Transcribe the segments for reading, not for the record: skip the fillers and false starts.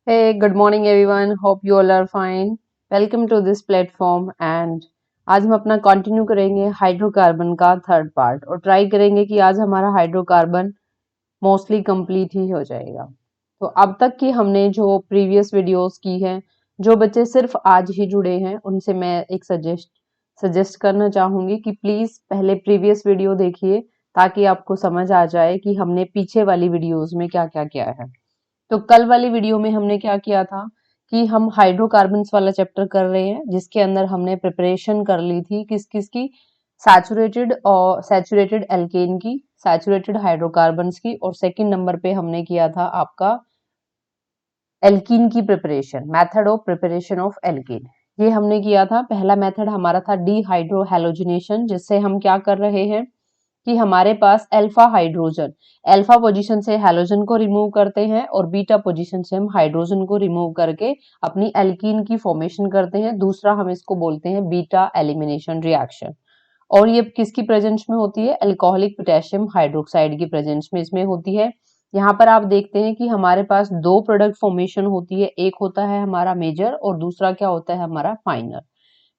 Hey, good morning everyone. Hope you all are fine. Welcome to this platform and आज हम अपना continue करेंगे hydrocarbon का third part और ट्राई करेंगे कि आज हमारा हाइड्रोकार्बन मोस्टली कंप्लीट ही हो जाएगा। तो अब तक की हमने जो प्रीवियस वीडियोस की हैं, जो बच्चे सिर्फ आज ही जुड़े हैं उनसे मैं एक सजेस्ट करना चाहूंगी कि प्लीज पहले प्रीवियस वीडियो देखिए ताकि आपको समझ आ जाए कि हमने पीछे वाली वीडियोस में क्या क्या किया है। तो कल वाली वीडियो में हमने क्या किया था कि हम हाइड्रोकार्बन्स वाला चैप्टर कर रहे हैं जिसके अंदर हमने प्रिपरेशन कर ली थी किस किस की, सैचुरेटेड एल्केन की, सैचुरेटेड हाइड्रोकार्बन्स की, और सेकंड नंबर पे हमने किया था आपका एल्कीन की preparation, method of preparation of alkene. ये हमने किया था। पहला मेथड हमारा था डीहाइड्रोहैलोजिनेशन, जिससे हम क्या कर रहे हैं कि हमारे पास अल्फा हाइड्रोजन, अल्फा पोजीशन से हैलोजन को रिमूव करते हैं और बीटा पोजीशन से हम हाइड्रोजन को रिमूव करके अपनी एल्कीन की फॉर्मेशन करते हैं। दूसरा हम इसको बोलते हैं बीटा एलिमिनेशन रिएक्शन, और ये किसकी प्रेजेंस में होती है? अल्कोहलिक पोटेशियम हाइड्रोक्साइड की प्रेजेंस में इसमें होती है। यहाँ पर आप देखते हैं कि हमारे पास दो प्रोडक्ट फॉर्मेशन होती है, एक होता है हमारा मेजर और दूसरा क्या होता है हमारा फाइनर।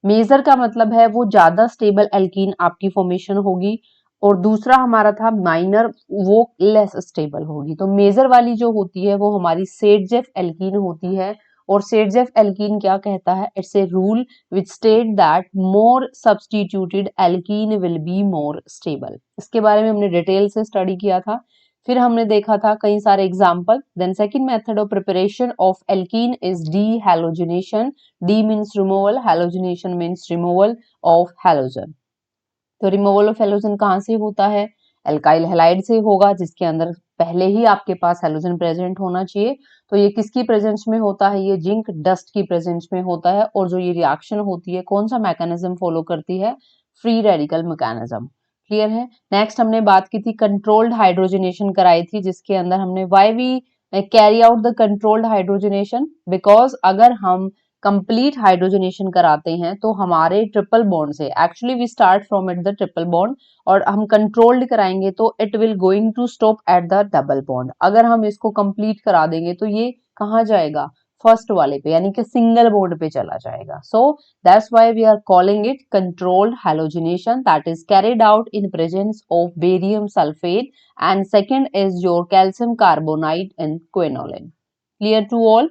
मेजर का मतलब है वो ज्यादा स्टेबल एल्कीन आपकी फॉर्मेशन होगी, और दूसरा हमारा था माइनर, वो लेस स्टेबल होगी। तो मेजर वाली जो होती है वो हमारी सेडजेफ एल्कीन होती है, और सेडजेफ एल्कीन क्या कहता है? It's a rule which state that more substituted alkene will be more stable. इसके बारे में हमने डिटेल से स्टडी किया था। फिर हमने देखा था कई सारे example. Then second method of preparation of alkene is dehalogenation. De means removal, halogenation means removal of halogen. तो रिमूवल ऑफ हैलोजन कहाँ से होता है? एल्काइल हैलाइड से होगा, जिसके अंदर पहले ही आपके पास हैलोजन प्रेजेंट होना चाहिए। तो ये किसकी प्रेजेंस में होता है? ये जिंक डस्ट की प्रेजेंस में होता है। और जो ये रिएक्शन होती है कौन सा मैकेनिज्म फॉलो करती है? Free radical mechanism. क्लियर है? नेक्स्ट हमने बात की थी कंट्रोल्ड हाइड्रोजनेशन कराई थी, जिसके अंदर हमने why we carry out the controlled hydrogenation, because अगर हम कंप्लीट हाइड्रोजनेशन कराते हैं तो हमारे ट्रिपल बॉन्ड से, actually we start from at the triple bond, और हम कंट्रोल्ड कराएंगे तो it will going to stop at the double bond. अगर हम इसको कंप्लीट करा देंगे तो ये कहाँ जाएगा? फर्स्ट वाले पे, यानी कि सिंगल बॉन्ड पे चला जाएगा। So that's why we are calling it controlled hydrogenation, that is carried out in presence of barium sulphate, and second is your calcium carbonate and quinoline. Clear to all?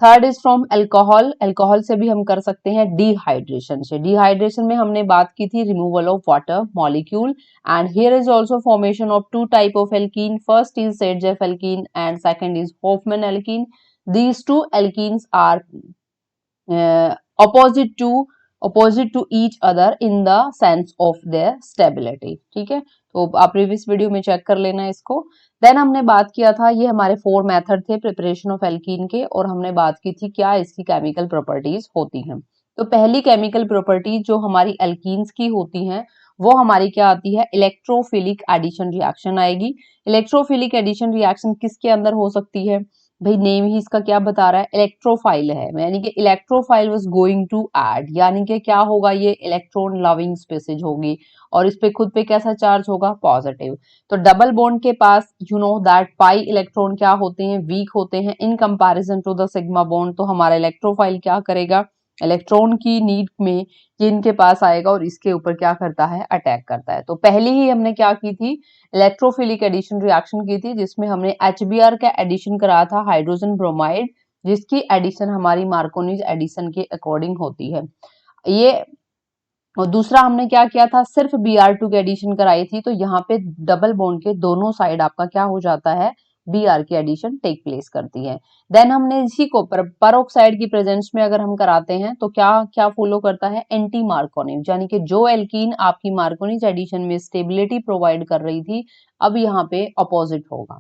Third is from alcohol. Alcohol से भी हम कर सकते हैं dehydration से। Dehydration में हमने बात की थी removal of water molecule, and here is also formation of two type of alkene. First is Saytzeff alkene and second is Hofmann alkene. These two alkenes are opposite to opposite to each other in the sense of their stability। ठीक है, तो आप previous video में check कर लेना इसको। Then हमने बात किया था, ये हमारे 4 मेथड थे प्रिपरेशन ऑफ एल्कीन के, और हमने बात की थी क्या इसकी केमिकल प्रॉपर्टीज होती हैं। तो पहली केमिकल प्रॉपर्टीज जो हमारी एल्कीन्स की होती हैं वो हमारी क्या आती है? इलेक्ट्रोफिलिक एडिशन रिएक्शन आएगी। इलेक्ट्रोफिलिक एडिशन रिएक्शन किसके अंदर हो सकती है? भाई नेम ही इसका क्या बता रहा है? इलेक्ट्रोफाइल है, यानी कि electrophile was going to add, यानी कि क्या होगा? ये इलेक्ट्रॉन लविंग स्पीसीज होगी, और इस पे खुद पे कैसा चार्ज होगा? पॉजिटिव। तो डबल बॉन्ड के पास you know that pi electron क्या होते हैं? वीक होते हैं in comparison to the sigma bond. तो हमारा इलेक्ट्रोफाइल क्या करेगा? इलेक्ट्रॉन की नीड में ये इनके पास आएगा और इसके ऊपर क्या करता है? अटैक करता है। तो पहले ही हमने क्या की थी? इलेक्ट्रोफिलिक एडिशन रिएक्शन की थी, जिसमें हमने HBr का एडिशन कराया था हाइड्रोजन ब्रोमाइड, जिसकी एडिशन हमारी मार्कोनीज एडिशन के अकॉर्डिंग होती है ये। और दूसरा हमने क्या किया था? सिर्फ Br2 की एडिशन कराई थी। तो यहाँ पे डबल बॉन्ड के दोनों साइड आपका क्या हो जाता है? Br की एडिशन टेक प्लेस करती है। देन हमने इसी को परऑक्साइड की प्रेजेंस में अगर हम कराते हैं तो क्या क्या फॉलो करता है? एंटी मार्कोनिज, यानी कि जो एल्कीन आपकी मार्कोनिज एडिशन में स्टेबिलिटी प्रोवाइड कर रही थी अब यहाँ पे अपोजिट होगा।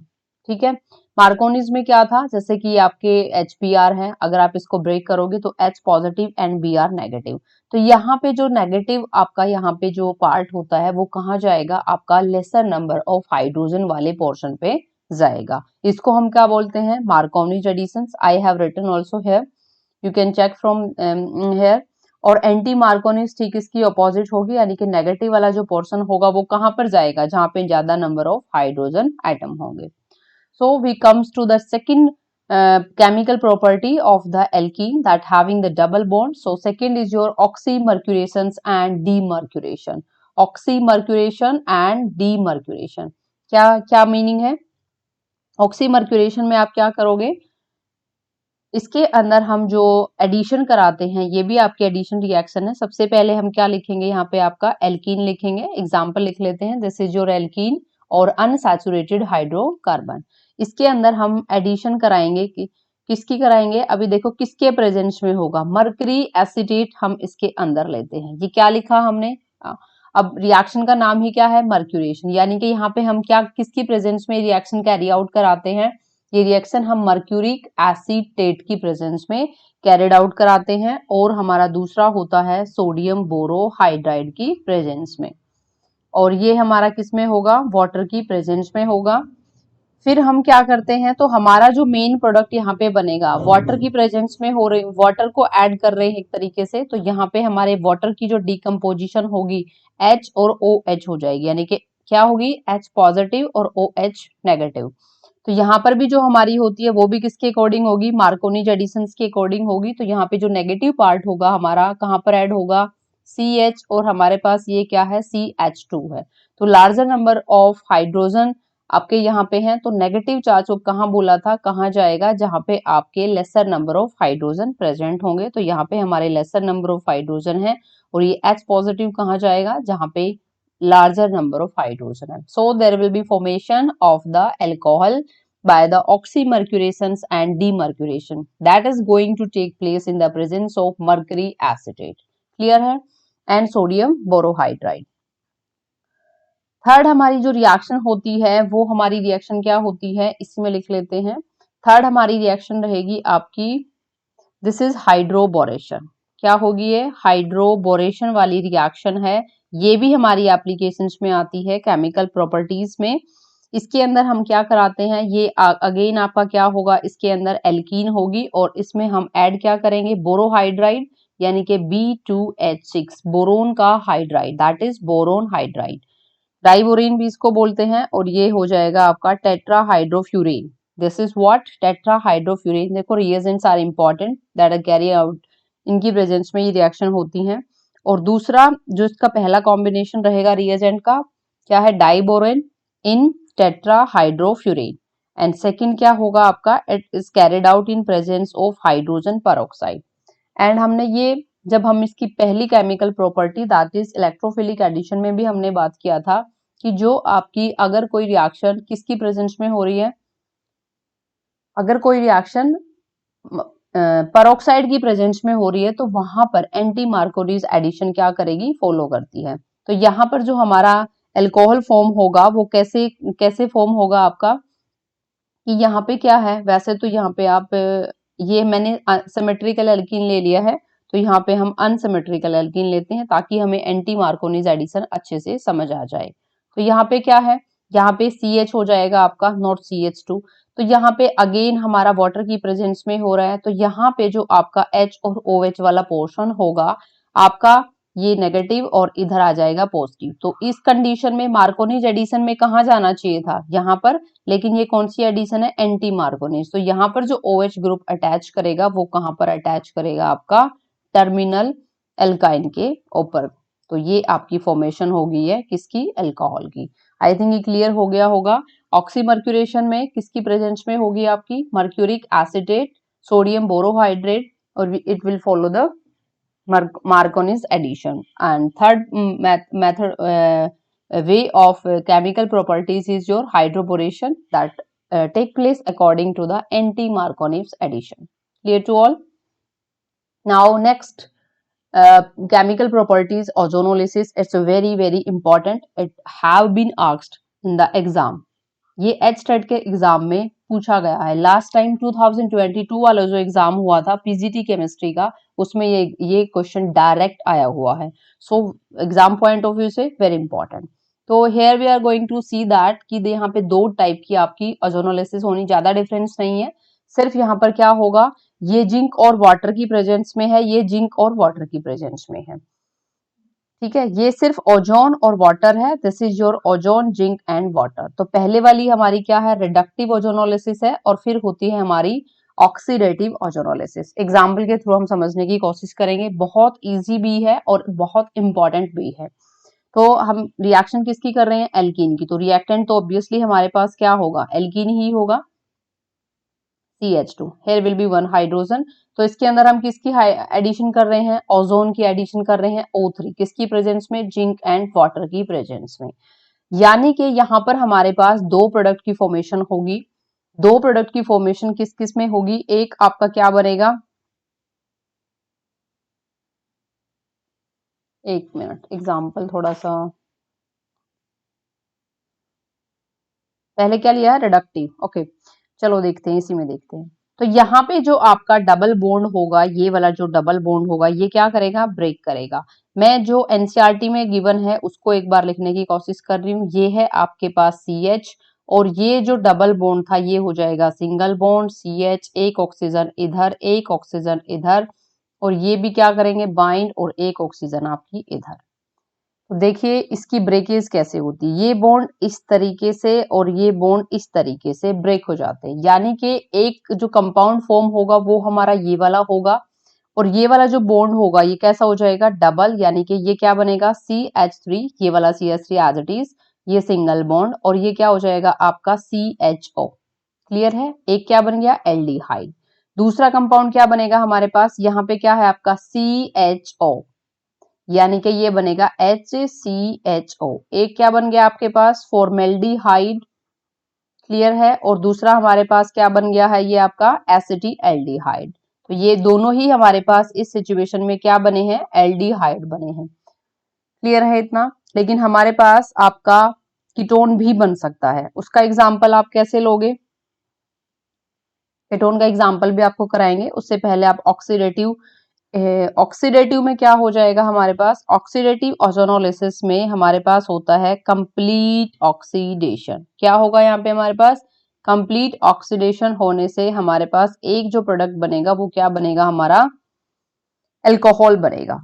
ठीक है, मार्कोनिज में क्या था? जैसे कि आपके HBr है, अगर आप इसको ब्रेक करोगे तो H positive and Br negative. तो यहाँ पे जो नेगेटिव आपका यहाँ पे जो पार्ट होता है वो कहाँ जाएगा? आपका लेसर नंबर ऑफ हाइड्रोजन वाले पोर्शन पे जाएगा। इसको हम क्या बोलते हैं? Markovnikov's additions. I have written also here, you can check from here. और एंटी मार्कोनिज ठीक इसकी अपोजिट होगी, यानी कि नेगेटिव वाला जो पोर्शन होगा वो कहाँ पर जाएगा? जहाँ पे ज्यादा नंबर ऑफ हाइड्रोजन एटम होंगे। So we comes to the second chemical property of the alkene that having the double bond. So second is your oxymercurations and demercuration. Oxymercuration and demercuration क्या क्या मीनिंग है? Oxymercuration में आप क्या करोगे, इसके अंदर हम जो एडिशन कराते हैं ये भी आपके एडिशन रिएक्शन है। सबसे पहले हम क्या लिखेंगे, यहाँ पे आपका एल्कीन लिखेंगे। एग्जांपल लिख लेते हैं, दिस इज योर एल्कीन और अनसैचुरेटेड हाइड्रोकार्बन। इसके अंदर हम एडिशन कराएंगे कि किसकी कराएंगे, अभी देखो किसके प्रेजेंस में होगा, मर्करी एसिटेट हम इसके अंदर लेते हैं। ये क्या लिखा हमने, अब रिएक्शन का नाम ही क्या है, मर्क्यूरेशन, यानी कि यहाँ पे हम क्या किसकी प्रेजेंस में रिएक्शन कैरी आउट कराते हैं, ये रिएक्शन हम मर्क्यूरिक एसीटेट की प्रेजेंस में कैरिड आउट कराते हैं। और हमारा दूसरा होता है सोडियम बोरोहाइड्राइड की प्रेजेंस में, और ये हमारा किस में होगा, वाटर की प्रेजेंस में होगा। फिर हम क्या करते हैं, तो हमारा जो मेन प्रोडक्ट यहाँ पे बनेगा वाटर की प्रेजेंस में हो रही, वाटर को ऐड कर रहे हैं एक तरीके से, तो यहाँ पे हमारे वाटर की जो डिकम्पोजिशन होगी H और OH हो जाएगी, यानी कि क्या होगी, H पॉजिटिव और OH नेगेटिव। तो यहाँ पर भी जो हमारी होती है वो भी किसके अकॉर्डिंग होगी, मार्कोनीज एडिशन के अकॉर्डिंग होगी। तो यहाँ पे जो नेगेटिव पार्ट होगा हमारा कहाँ पर ऐड होगा, CH, और हमारे पास ये क्या है, CH2 है। तो लार्जर नंबर ऑफ हाइड्रोजन आपके यहाँ पे हैं, तो नेगेटिव चार्ज को कहाँ बोला था, कहाँ जाएगा, जहाँ पे आपके laser number of hydrogen present होंगे। तो यहाँ पे हमारे लेसर नंबर ऑफ हाइड्रोजन है, और ये H पॉजिटिव कहाँ जाएगा, जहाँ पे larger number of hydrogen. So there will be formation of the alcohol by the oxymercurations and demercuration that is going to take place in the presence of mercury acetate. Clear है? And sodium borohydride. Third हमारी जो reaction होती है वो हमारी reaction क्या होती है, इसमें लिख लेते हैं। थर्ड हमारी रिएक्शन रहेगी आपकी, दिस इज हाइड्रोबोरेशन। क्या होगी ये, हाइड्रोबोरेशन वाली रिएक्शन है। ये भी हमारी एप्लीकेशंस में आती है केमिकल प्रॉपर्टीज में। इसके अंदर हम क्या कराते हैं, ये अगेन आपका क्या होगा, इसके अंदर एल्कीन होगी और इसमें हम ऐड क्या करेंगे, बोरोहाइड्राइड, यानी कि B2H6 बोरोन का hydride, that is boron hydride. Diborane भी इसको बोलते हैं, और ये हो जाएगा आपका tetrahydrofuran. This is what, tetrahydrofuran. देखो reagents are important that are carry out, इनकी प्रेजेंस में ये रिएक्शन होती हैं। और दूसरा जो इसका पहला कॉम्बिनेशन रहेगा रिएजेंट का, क्या है, diborane in tetrahydrofuran, and second क्या होगा आपका, it is carried out in presence of hydrogen peroxide. And हमने ये, जब हम इसकी पहली chemical property that is electrophilic addition में भी हमने बात किया था कि जो आपकी अगर कोई रिएक्शन किसकी प्रेजेंस में हो रही है, अगर कोई रिएक्शन पेरोक्साइड की प्रेजेंस में हो रही है तो वहां पर एंटी मार्कोनीज एडिशन क्या करेगी, फॉलो करती है। तो यहाँ पर जो हमारा अल्कोहल फॉर्म होगा वो कैसे कैसे फॉर्म होगा आपका, कि यहाँ पे क्या है, वैसे तो यहाँ पे आप, ये मैंने सिमेट्रिकल एल्कीन ले लिया है, तो यहाँ पे हम अनसिमेट्रिकल एल्कीन लेते हैं ताकि हमें एंटी मार्कोनीज एडिशन अच्छे से समझ आ जाए। तो यहाँ पे क्या है, यहाँ पे CH हो जाएगा आपका, नॉट CH2। तो यहाँ पे अगेन हमारा वाटर की प्रेजेंस में हो रहा है, तो यहाँ पे जो आपका H और OH वाला पोर्शन होगा आपका ये नेगेटिव और इधर आ जाएगा पॉजिटिव। तो इस कंडीशन में मार्कोनीज एडिशन में कहाँ जाना चाहिए था, यहाँ पर, लेकिन ये कौन सी एडिशन है, एंटी मार्कोनीज। तो यहाँ पर जो OH ग्रुप अटैच करेगा वो कहाँ पर अटैच करेगा, आपका टर्मिनल एल्काइन के ऊपर। तो ये आपकी फॉर्मेशन होगी है किसकी, अल्कोहल की। आई थिंक ये क्लियर हो गया होगा। ऑक्सीमर्क्यूरेशन में किसकी प्रेजेंस में होगी आपकी, मर्क्यूरिक एसिटेट, सोडियम बोरोहाइड्रेट, और it will follow the Marconi's addition. And third method way of chemical properties is your hydroboration that take place according to the anti-Marconi's addition. Clear to all? Now next chemical properties, ozonolysis. It's very very important. It have been asked in the exam. ये HTET के exam में पूछा गया है। Last time 2022 वाला जो exam हुआ था पीजीटी केमिस्ट्री का, उसमें ये क्वेश्चन डायरेक्ट आया हुआ है। So exam point of view से वेरी इंपॉर्टेंट। तो here we are going to see that कि यहाँ पे दो टाइप की आपकी ओजोनोलिसिस होनी, ज्यादा डिफरेंस नहीं है। सिर्फ यहाँ पर क्या होगा, ये जिंक और वाटर की प्रेजेंस में है, ये जिंक और वाटर की प्रेजेंस में है। ठीक है, ये सिर्फ ओजोन और वाटर है। This is your ozone, zinc and water. तो पहले वाली हमारी क्या है, रिडक्टिव ओजोनोलिसिस है, और फिर होती है हमारी ऑक्सीडेटिव ओजोनोलिसिस। एग्जाम्पल के थ्रू हम समझने की कोशिश करेंगे, बहुत इजी भी है और बहुत इंपॉर्टेंट भी है। तो हम रिएक्शन किसकी कर रहे हैं? एल्कीन की। तो रिएक्टेंट तो ऑब्वियसली हमारे पास क्या होगा? एल्कीन ही होगा, CH2। here will be one hydrogen. तो इसके अंदर हम किसकी एडिशन कर रहे हैं? ओजोन की एडिशन कर रहे हैं, O3। किसकी प्रेजेंस में? जिंक एंड वाटर की प्रेजेंस में। यानी कि यहाँ पर हमारे पास दो प्रोडक्ट की फॉर्मेशन होगी। दो प्रोडक्ट की फॉर्मेशन किस किस में होगी? एक आपका क्या बनेगा, एक मिनट, एग्जाम्पल थोड़ा सा पहले क्या लिया है? रिडक्टिव। ओके, चलो देखते हैं, इसी में देखते हैं। तो यहाँ पे जो आपका डबल बॉन्ड होगा, ये वाला जो डबल बॉन्ड होगा, ये क्या करेगा? ब्रेक करेगा। मैं जो एनसीईआरटी में गिवन है उसको एक बार लिखने की कोशिश कर रही हूँ। ये है आपके पास CH, और ये जो डबल बॉन्ड था ये हो जाएगा सिंगल बॉन्ड, CH, एक ऑक्सीजन इधर, एक ऑक्सीजन इधर, और ये भी क्या करेंगे? बाइंड, और एक ऑक्सीजन आपकी इधर। तो देखिए इसकी ब्रेकेज कैसे होती है। ये बॉन्ड इस तरीके से और ये बॉन्ड इस तरीके से ब्रेक हो जाते हैं। यानी कि एक जो कंपाउंड फॉर्म होगा वो हमारा ये वाला होगा, और ये वाला जो बॉन्ड होगा ये कैसा हो जाएगा? डबल। यानी कि ये क्या बनेगा? CH3, ये वाला CH3 एज इट इज, ये सिंगल बॉन्ड, और ये क्या हो जाएगा आपका? CHO। क्लियर है? एक क्या बन गया? एल्डिहाइड। दूसरा कंपाउंड क्या बनेगा हमारे पास? यहाँ पे क्या है आपका? CHO, यानी कि ये बनेगा HCHO। एक क्या बन गया आपके पास? फॉर्मेल्डिहाइड। क्लियर है? और दूसरा हमारे पास क्या बन गया है? ये आपका एसिटिल्डिहाइड। तो ये दोनों ही हमारे पास इस सिचुएशन में क्या बने हैं? एल्डिहाइड बने हैं। क्लियर है इतना? लेकिन हमारे पास आपका कीटोन भी बन सकता है। उसका एग्जाम्पल आप कैसे लोगे? कीटोन का एग्जाम्पल भी आपको कराएंगे, उससे पहले आप ऑक्सीडेटिव, ऑक्सीडेटिव में क्या हो जाएगा हमारे पास? ऑक्सीडेटिव ओजोनोलिसिस में हमारे पास होता है कंप्लीट ऑक्सीडेशन। क्या होगा यहाँ पे हमारे पास? कंप्लीट ऑक्सीडेशन होने से हमारे पास एक जो प्रोडक्ट बनेगा वो क्या बनेगा हमारा? एल्कोहल बनेगा।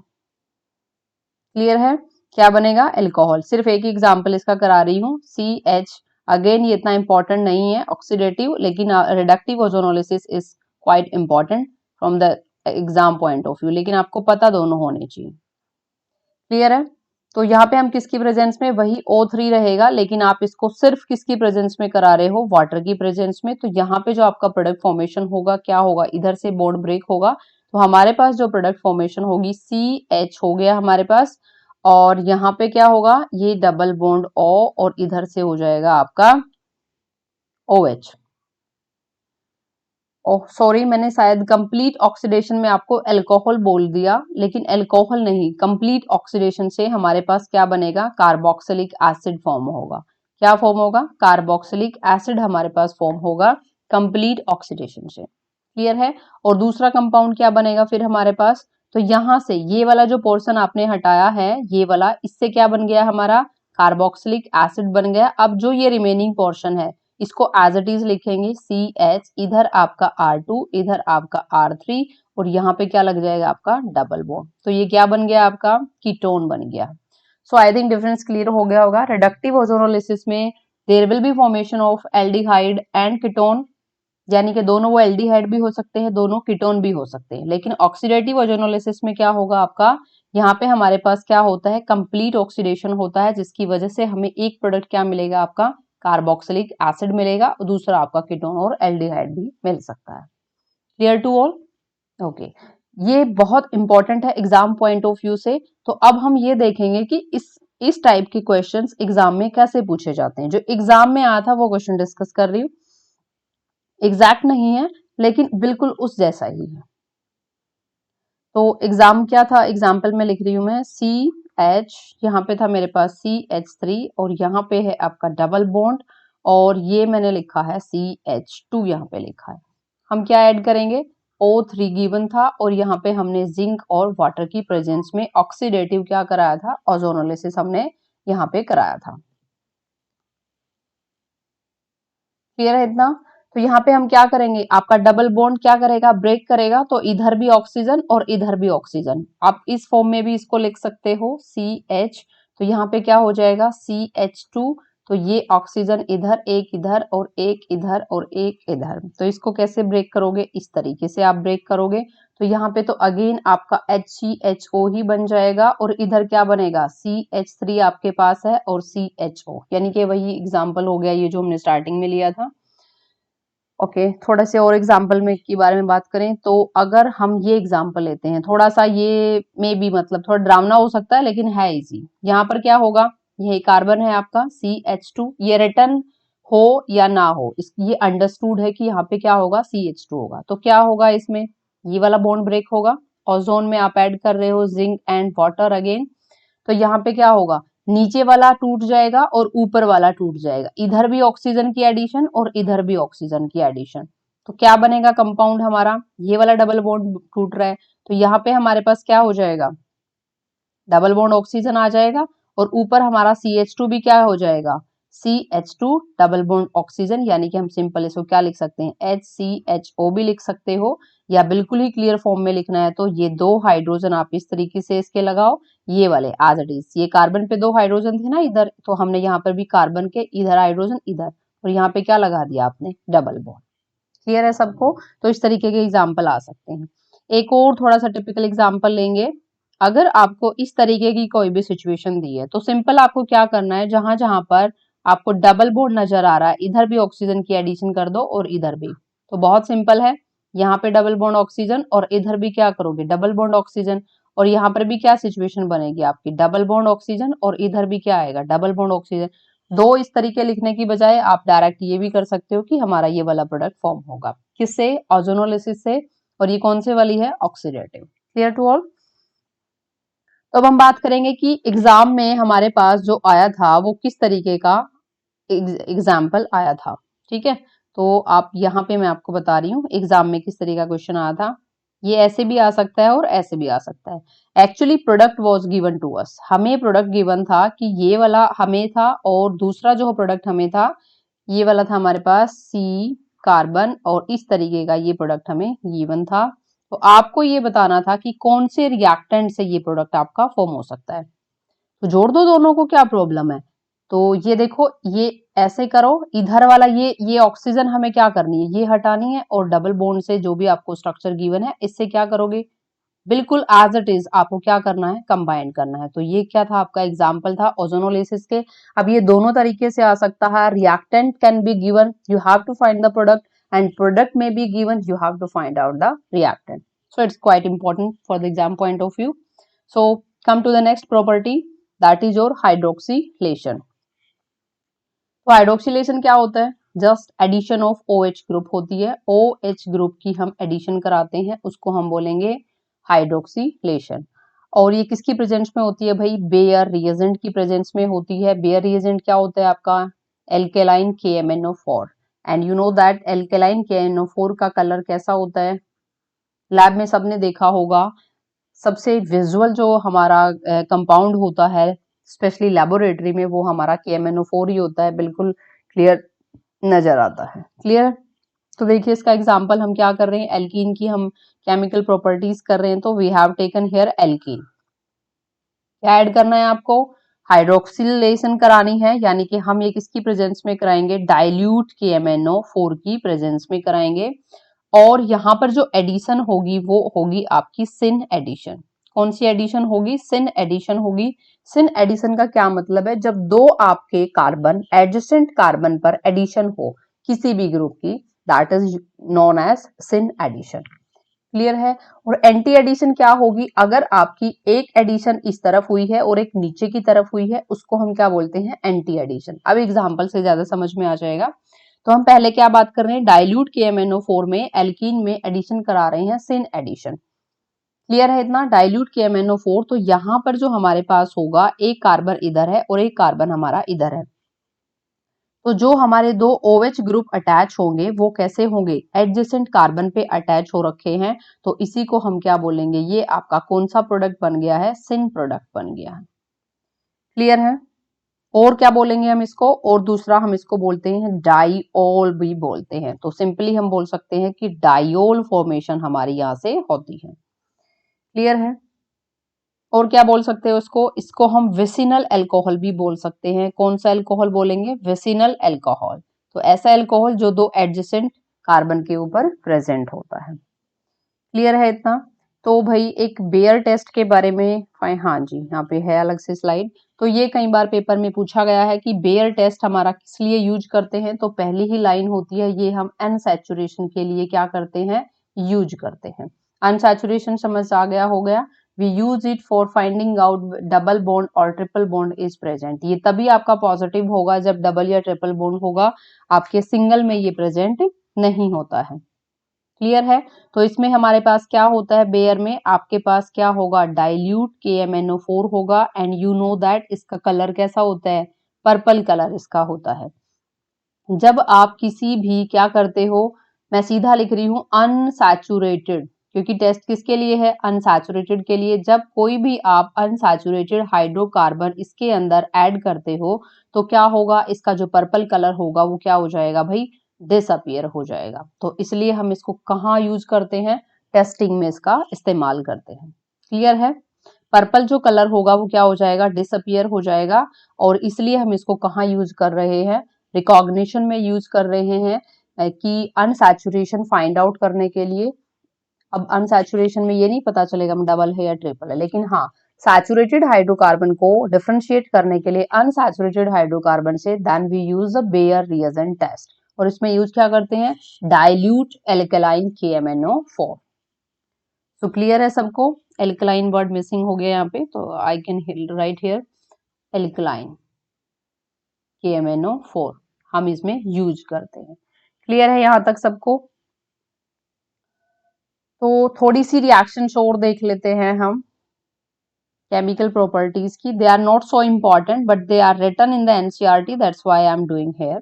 क्लियर है? क्या बनेगा? एल्कोहल। सिर्फ एक ही एग्जाम्पल इसका करा रही हूँ, CH। अगेन ये इतना इंपॉर्टेंट नहीं है ऑक्सीडेटिव, लेकिन reductive ozonolysis is quite important from the exam point of view, लेकिन आपको पता दोनों होने चाहिए। क्लियर है? तो यहाँ पे हम किसकी प्रेजेंस में? वही O3 रहेगा, लेकिन आप इसको सिर्फ किसकी प्रेजेंस में करा रहे हो? वाटर की प्रेजेंस में। तो यहाँ पे जो आपका प्रोडक्ट फॉर्मेशन होगा क्या होगा? इधर से बॉन्ड ब्रेक होगा, तो हमारे पास जो प्रोडक्ट फॉर्मेशन होगी CH हो गया हमारे पास, और यहाँ पे क्या होगा? ये डबल बॉन्ड O, और इधर से हो जाएगा आपका OH। ओह सॉरी, मैंने शायद कंप्लीट ऑक्सीडेशन में आपको अल्कोहल बोल दिया, लेकिन अल्कोहल नहीं, कंप्लीट ऑक्सीडेशन से हमारे पास क्या बनेगा? कार्बोक्सिलिक एसिड फॉर्म होगा। क्या फॉर्म होगा? कार्बोक्सिलिक एसिड हमारे पास फॉर्म होगा कंप्लीट ऑक्सीडेशन से। क्लियर है? और दूसरा कंपाउंड क्या बनेगा फिर हमारे पास? तो यहां से ये वाला जो पोर्शन आपने हटाया है, ये वाला, इससे क्या बन गया हमारा? कार्बोक्सिलिक एसिड बन गया। अब जो ये रिमेनिंग पोर्शन है इसको एज इट इज लिखेंगे CH, इधर आपका R2, इधर आपका R3, और यहाँ पे क्या लग जाएगा आपका? Double bond. तो ये क्या बन गया आपका? कीटोन बन गया। So I think difference clear हो गया होगा। रिडक्टिव ओजोनोलिसिस में there will be formation of aldehyde and ketone, यानी कि दोनों वो एल्डिहाइड भी हो सकते हैं, दोनों कीटोन भी हो सकते हैं। लेकिन ऑक्सीडेटिव ओजोनोलिसिस में क्या होगा आपका? यहाँ पे हमारे पास क्या होता है? कंप्लीट ऑक्सीडेशन होता है, जिसकी वजह से हमें एक प्रोडक्ट क्या मिलेगा आपका? कार्बोक्सिलिक एसिड मिलेगा, और दूसरा आपका कीटोन और एल्डिहाइड भी मिल सकता है। Clear to all? ओके, ये बहुत इंपॉर्टेंट है एग्जाम पॉइंट ऑफ व्यू से। तो अब हम ये देखेंगे कि इस टाइप के क्वेश्चंस एग्जाम में कैसे पूछे जाते हैं। जो एग्जाम में आया था वो क्वेश्चन डिस्कस कर रही हूँ, एग्जैक्ट नहीं है लेकिन बिल्कुल उस जैसा ही है। तो एग्जाम क्या था? एग्जाम्पल में लिख रही हूं मैं CH, यहाँ पे था मेरे पास CH3, और यहाँ पे है आपका डबल बॉन्ड, और ये मैंने लिखा है CH2, यहाँ पे लिखा है। हम क्या ऐड करेंगे? O3 गिवन था, और यहाँ पे हमने जिंक और वाटर की प्रेजेंस में ऑक्सीडेटिव क्या कराया था? ओजोनोलिसिस हमने यहाँ पे कराया था। क्लियर है इतना? तो यहाँ पे हम क्या करेंगे? आपका डबल बॉन्ड क्या करेगा? ब्रेक करेगा, तो इधर भी ऑक्सीजन और इधर भी ऑक्सीजन। आप इस फॉर्म में भी इसको लिख सकते हो CH, तो यहाँ पे क्या हो जाएगा? CH2, तो ये ऑक्सीजन इधर, एक इधर और एक इधर और एक इधर। तो इसको कैसे ब्रेक करोगे? इस तरीके से आप ब्रेक करोगे। तो यहाँ पे तो अगेन आपका HCHO ही बन जाएगा और इधर क्या बनेगा? CH3 आपके पास है और CHO, यानी कि वही एग्जाम्पल हो गया ये जो हमने स्टार्टिंग में लिया था। ओके, थोड़ा से और एग्जाम्पल में के बारे में बात करें तो अगर हम ये एग्जाम्पल लेते हैं, थोड़ा सा ये में भी मतलब थोड़ा डरावना हो सकता है लेकिन है इजी। यहाँ पर क्या होगा? ये कार्बन है आपका CH2, ये रिटर्न हो या ना हो ये अंडरस्टूड है कि यहाँ पे क्या होगा? CH2 होगा। तो क्या होगा इसमें? ये वाला बॉन्ड ब्रेक होगा। ओजोन में आप ऐड कर रहे हो जिंक एंड वाटर अगेन, तो यहाँ पे क्या होगा? नीचे वाला टूट जाएगा और ऊपर वाला टूट जाएगा। इधर भी ऑक्सीजन की एडिशन और इधर भी ऑक्सीजन की एडिशन। तो क्या बनेगा कंपाउंड हमारा? ये वाला डबल बॉन्ड टूट रहा है, तो यहाँ पे हमारे पास क्या हो जाएगा? डबल बॉन्ड ऑक्सीजन आ जाएगा और ऊपर हमारा CH2 भी क्या हो जाएगा? CH2 डबल बॉन्ड ऑक्सीजन, यानी कि हम सिंपल इसको क्या लिख सकते हैं? HCHO भी लिख सकते हो, या बिल्कुल ही क्लियर फॉर्म में लिखना है तो ये दो हाइड्रोजन आप इस तरीके से इसके लगाओ, ये वाले एज इट इज। ये कार्बन पे दो हाइड्रोजन थे ना इधर, तो हमने यहाँ पर भी कार्बन के इधर हाइड्रोजन इधर, और यहाँ पे क्या लगा दिया आपने? Double bond. क्लियर है सबको? तो इस तरीके के एग्जाम्पल आ सकते हैं। एक और थोड़ा सा टिपिकल एग्जाम्पल लेंगे। अगर आपको इस तरीके की कोई भी सिचुएशन दी है तो सिंपल आपको क्या करना है, जहां जहां पर आपको डबल बॉन्ड नजर आ रहा है इधर भी ऑक्सीजन की एडिशन कर दो और इधर भी। तो बहुत सिंपल है, यहाँ पे डबल बॉन्ड ऑक्सीजन और इधर भी क्या करोगे? Double bond oxygen. और यहाँ पर भी क्या सिचुएशन बनेगी आपकी? डबल बॉन्ड ऑक्सीजन और इधर भी क्या आएगा? Double bond oxygen. दो इस तरीके लिखने की बजाय आप डायरेक्ट ये भी कर सकते हो कि हमारा ये वाला प्रोडक्ट फॉर्म होगा किससे? ओजोनोलिसिस से। और ये कौन से वाली है? ऑक्सीडेटिव। Clear to all? तो अब हम बात करेंगे कि एग्जाम में हमारे पास जो आया था वो किस तरीके का एग्जाम्पल आया था। ठीक है, तो आप यहाँ पे मैं आपको बता रही हूँ एग्जाम में किस तरीके का क्वेश्चन आया था। ये ऐसे भी आ सकता है और ऐसे भी आ सकता है। Actually product was given to us, हमें प्रोडक्ट गिवन था कि ये वाला हमें था, और दूसरा जो प्रोडक्ट हमें था ये वाला था हमारे पास C कार्बन, और इस तरीके का ये प्रोडक्ट हमें गिवन था। तो आपको ये बताना था कि कौन से रिएक्टेंट से ये प्रोडक्ट आपका फॉर्म हो सकता है। तो जोड़ दो दोनों को, क्या प्रॉब्लम है? तो ये देखो, ये ऐसे करो, इधर वाला ये ऑक्सीजन हमें क्या करनी है? ये हटानी है, और डबल बॉन्ड से जो भी आपको स्ट्रक्चर गिवन है इससे क्या करोगे? बिल्कुल एज इट इज आपको क्या करना है? कंबाइन करना है। तो ये क्या था? आपका एग्जाम्पल था ओजोनोलिसिस के। अब ये दोनों तरीके से आ सकता है। Reactant can be given, you have to find the product, and product में be given, you have to find out the reactant. So it's quite important for the exam point of view. So come to the next property, that is your hydroxylation. तो hydroxylation क्या होता है? Just addition of OH group होती है। OH group की हम addition कराते हैं, उसको हम बोलेंगे हाइड्रोक्सिलेशन। और ये किसकी प्रेजेंस में होती है भाई? बेयर रिएजेंट की प्रेजेंस में होती है। बेयर रिएजेंट क्या होता है आपका? Alkaline KMnO4। And you know that alkaline KMnO4 का कलर कैसा होता है? लैब में सबने देखा होगा, सबसे विजुअल जो हमारा कंपाउंड होता है स्पेशली लेबोरेटरी में, वो हमारा KMnO4 ही होता है, बिल्कुल क्लियर नजर आता है। क्लियर? तो देखिए इसका एग्जांपल हम क्या कर रहे हैं, एल्कीन की हम केमिकल प्रॉपर्टीज कर रहे हैं। तो we have taken here alkene. क्या ऐड करना है आपको? हाइड्रोक्सिलेशन करानी है, यानी कि हम ये किसकी प्रेजेंस में कराएंगे? डाइल्यूट KMnO4 की प्रेजेंस में कराएंगे। और यहाँ पर जो एडिशन होगी वो होगी आपकी सिन एडिशन। कौन सी एडिशन होगी? सिन एडिशन होगी। सिन एडिशन का क्या मतलब है? जब दो आपके कार्बन एडजेसेंट कार्बन पर एडिशन हो किसी भी ग्रुप की, that is known as syn addition. Clear है? और एंटी एडिशन क्या होगी? अगर आपकी एक एडिशन इस तरफ हुई है और एक नीचे की तरफ हुई है, उसको हम क्या बोलते हैं? Anti addition. अब एग्जाम्पल से ज्यादा समझ में आ जाएगा। तो हम पहले क्या बात कर रहे हैं? डाइल्यूट KMnO4 में एल्कीन में एडिशन करा रहे हैं सिन एडिशन। क्लियर है इतना? डाइल्यूट KMnO4, तो यहाँ पर जो हमारे पास होगा, एक कार्बन इधर है और एक कार्बन हमारा इधर है। तो जो हमारे दो OH ग्रुप अटैच होंगे वो कैसे होंगे? एडजेसेंट कार्बन पे अटैच हो रखे हैं। तो इसी को हम क्या बोलेंगे? ये आपका कौन सा प्रोडक्ट बन गया है? सिन प्रोडक्ट बन गया है। क्लियर है? और क्या बोलेंगे हम इसको? और दूसरा हम इसको बोलते हैं डाइओल भी बोलते हैं। तो सिंपली हम बोल सकते हैं कि डाइओल फॉर्मेशन हमारी यहाँ से होती है। क्लियर है? और क्या बोल सकते हैं उसको, इसको हम विसिनल अल्कोहल भी बोल सकते हैं। कौन सा अल्कोहल बोलेंगे, विसिनल अल्कोहल। तो ऐसा अल्कोहल जो दो एडजेसेंट कार्बन के ऊपर प्रेजेंट होता है। क्लियर है इतना। तो भाई एक बेयर टेस्ट के बारे में, हाँ जी यहाँ पे है अलग से स्लाइड। तो ये कई बार पेपर में पूछा गया है कि बेयर टेस्ट हमारा किस लिए यूज करते हैं। तो पहली ही लाइन होती है, ये हम अनसैचुरेशन के लिए क्या करते हैं, यूज करते हैं। अनसैचुरेशन समझ आ गया हो गया। We use it for finding out double bond और ट्रिपल बॉन्ड इज प्रेजेंट। ये तभी आपका पॉजिटिव होगा जब डबल या ट्रिपल बॉन्ड होगा, आपके सिंगल में ये प्रेजेंट नहीं होता है। क्लियर है। तो इसमें हमारे पास क्या होता है, बेयर में आपके पास क्या होगा, डाइल्यूट KMnO4 होगा। एंड यू नो दैट इसका कलर कैसा होता है, पर्पल कलर इसका होता है। जब आप किसी भी क्या करते हो, मैं सीधा लिख रही हूं अनसैचुरेटेड, क्योंकि टेस्ट किसके लिए है, अनसैचुरेटेड के लिए। जब कोई भी आप अनसैचुरेटेड हाइड्रोकार्बन इसके अंदर ऐड करते हो तो क्या होगा, इसका जो पर्पल कलर होगा वो क्या हो जाएगा भाई, डिसअपियर हो जाएगा। तो इसलिए हम इसको कहाँ यूज करते हैं, टेस्टिंग में इसका इस्तेमाल करते हैं। क्लियर है। पर्पल जो कलर होगा वो क्या हो जाएगा, डिसअपियर हो जाएगा। और इसलिए हम इसको कहाँ यूज कर रहे हैं, रिकॉग्निशन में यूज कर रहे हैं कि अनसैचुरेशन फाइंड आउट करने के लिए। अब अनसैचुरेशन में ये नहीं पता चलेगा डबल है या ट्रिपल है, लेकिन हाँ सैचुरेटेड हाइड्रोकार्बन को डिफरेंशिएट करने के लिए अनसैचुरेटेड हाइड्रोकार्बन से then we use the Baeyer reagent test. और इसमें यूज क्या करते हैं, डाइल्यूट एल्कलाइन KMnO4। तो क्लियर है सबको, एल्कलाइन वर्ड मिसिंग हो गया यहाँ पे, तो I can write here alkaline KMnO4 हम इसमें यूज करते हैं। क्लियर है यहाँ तक सबको। तो थोड़ी सी रिएक्शन और देख लेते हैं हम केमिकल प्रॉपर्टीज की। They are not so important but they are written in the NCERT, that's why I am doing here.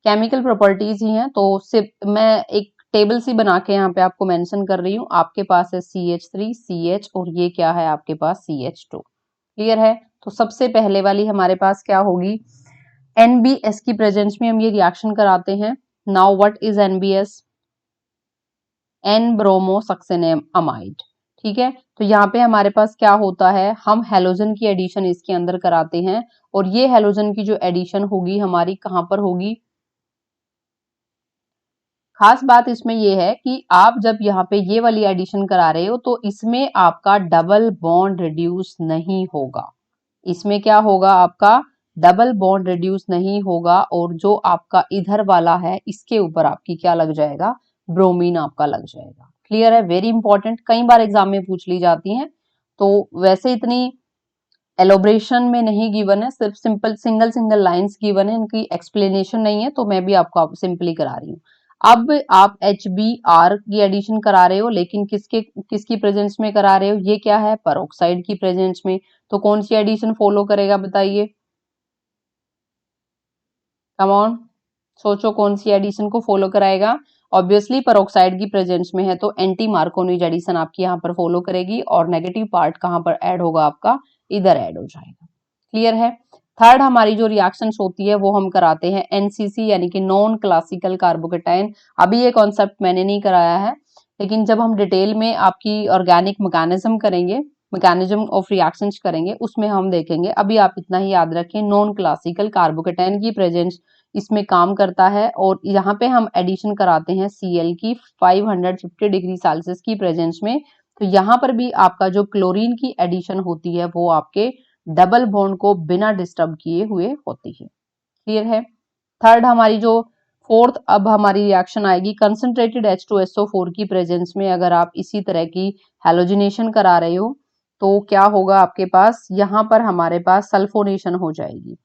Chemical properties ही हैं, तो सिर्फ मैं एक टेबल सी बना के यहाँ पे आपको मेंशन कर रही हूँ। आपके पास है CH3 CH और ये क्या है आपके पास CH2। क्लियर है। तो सबसे पहले वाली हमारे पास क्या होगी, NBS की प्रेजेंस में हम ये रिएक्शन कराते हैं। Now what is NBS, N bromo succinimide. ठीक है। तो यहाँ पे हमारे पास क्या होता है, हम हेलोजन की एडिशन इसके अंदर कराते हैं। और ये हेलोजन की जो एडिशन होगी हमारी कहाँ पर होगी, खास बात इसमें ये है कि आप जब यहाँ पे ये वाली एडिशन करा रहे हो तो इसमें आपका डबल बॉन्ड रिड्यूस नहीं होगा। इसमें क्या होगा, आपका डबल बॉन्ड रिड्यूस नहीं होगा। और जो आपका इधर वाला है इसके ऊपर आपकी क्या लग जाएगा, ब्रोमीन आपका लग जाएगा। क्लियर है, वेरी इंपॉर्टेंट, कई बार एग्जाम में पूछ ली जाती हैं। तो वैसे इतनी एलोब्रेशन में नहीं गिवन है, सिर्फ simple single single lines given है, इनकी एक्सप्लेनेशन नहीं है, तो मैं भी आपको सिंपली करा रही हूँ। अब आप HBr की एडिशन करा रहे हो, लेकिन किसकी प्रेजेंस में करा रहे हो, ये क्या है, पेरोक्साइड की प्रेजेंस में। तो कौन सी एडिशन फॉलो करेगा बताइए, कम ऑन सोचो कौन सी एडिशन को फॉलो कराएगा। ऑब्वियसली पेरोक्साइड की प्रेजेंस में है तो एंटी मार्कोनिज एडिशन आपकी यहाँ पर फॉलो करेगी। और नेगेटिव पार्ट कहाँ पर ऐड होगा, आपका इधर ऐड हो जाएगा। क्लियर है। थर्ड हमारी जो रिएक्शंस होती है वो हम कराते हैं NCC यानी कि नॉन क्लासिकल कार्बोकेटाइन। अभी ये कॉन्सेप्ट मैंने नहीं कराया है, लेकिन जब हम डिटेल में आपकी ऑर्गेनिक मैकेनिज्म करेंगे, मैकेनिज्म ऑफ रिएक्शंस करेंगे, उसमें हम देखेंगे। अभी आप इतना ही याद रखें, नॉन क्लासिकल कार्बोकेटाइन की प्रेजेंस इसमें काम करता है। और यहाँ पे हम एडिशन कराते हैं Cl की 550 डिग्री सेल्सियस की प्रेजेंस में। तो यहाँ पर भी आपका जो क्लोरीन की एडिशन होती है वो आपके डबल बॉन्ड को बिना डिस्टर्ब किए हुए होती है। क्लियर है। थर्ड हमारी जो फोर्थ अब हमारी रिएक्शन आएगी कंसंट्रेटेड H2SO4 की प्रेजेंस में। अगर आप इसी तरह की हैलोजिनेशन करा रहे हो तो क्या होगा, आपके पास यहाँ पर हमारे पास सल्फोनेशन हो जाएगी।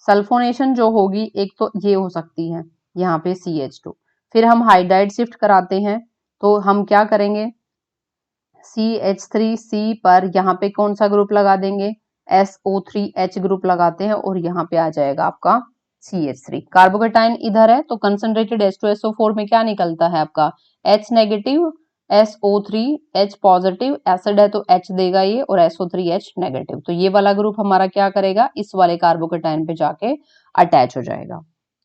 सल्फोनेशन जो होगी एक तो ये हो सकती है यहाँ पे CH2, फिर हम हाइड्राइड शिफ्ट कराते हैं तो हम क्या करेंगे, CH3C पर यहाँ पे कौन सा ग्रुप लगा देंगे, SO3H ग्रुप लगाते हैं और यहाँ पे आ जाएगा आपका CH3। कार्बोकेटाइन इधर है तो कंसंट्रेटेड H2SO4 में क्या निकलता है आपका H negative, SO3H positive, acid है तो H देगा ये और SO3H नेगेटिव। तो ये वाला ग्रुप हमारा क्या करेगा, इस वाले कार्बोकेटाइन पे जाके अटैच हो जाएगा।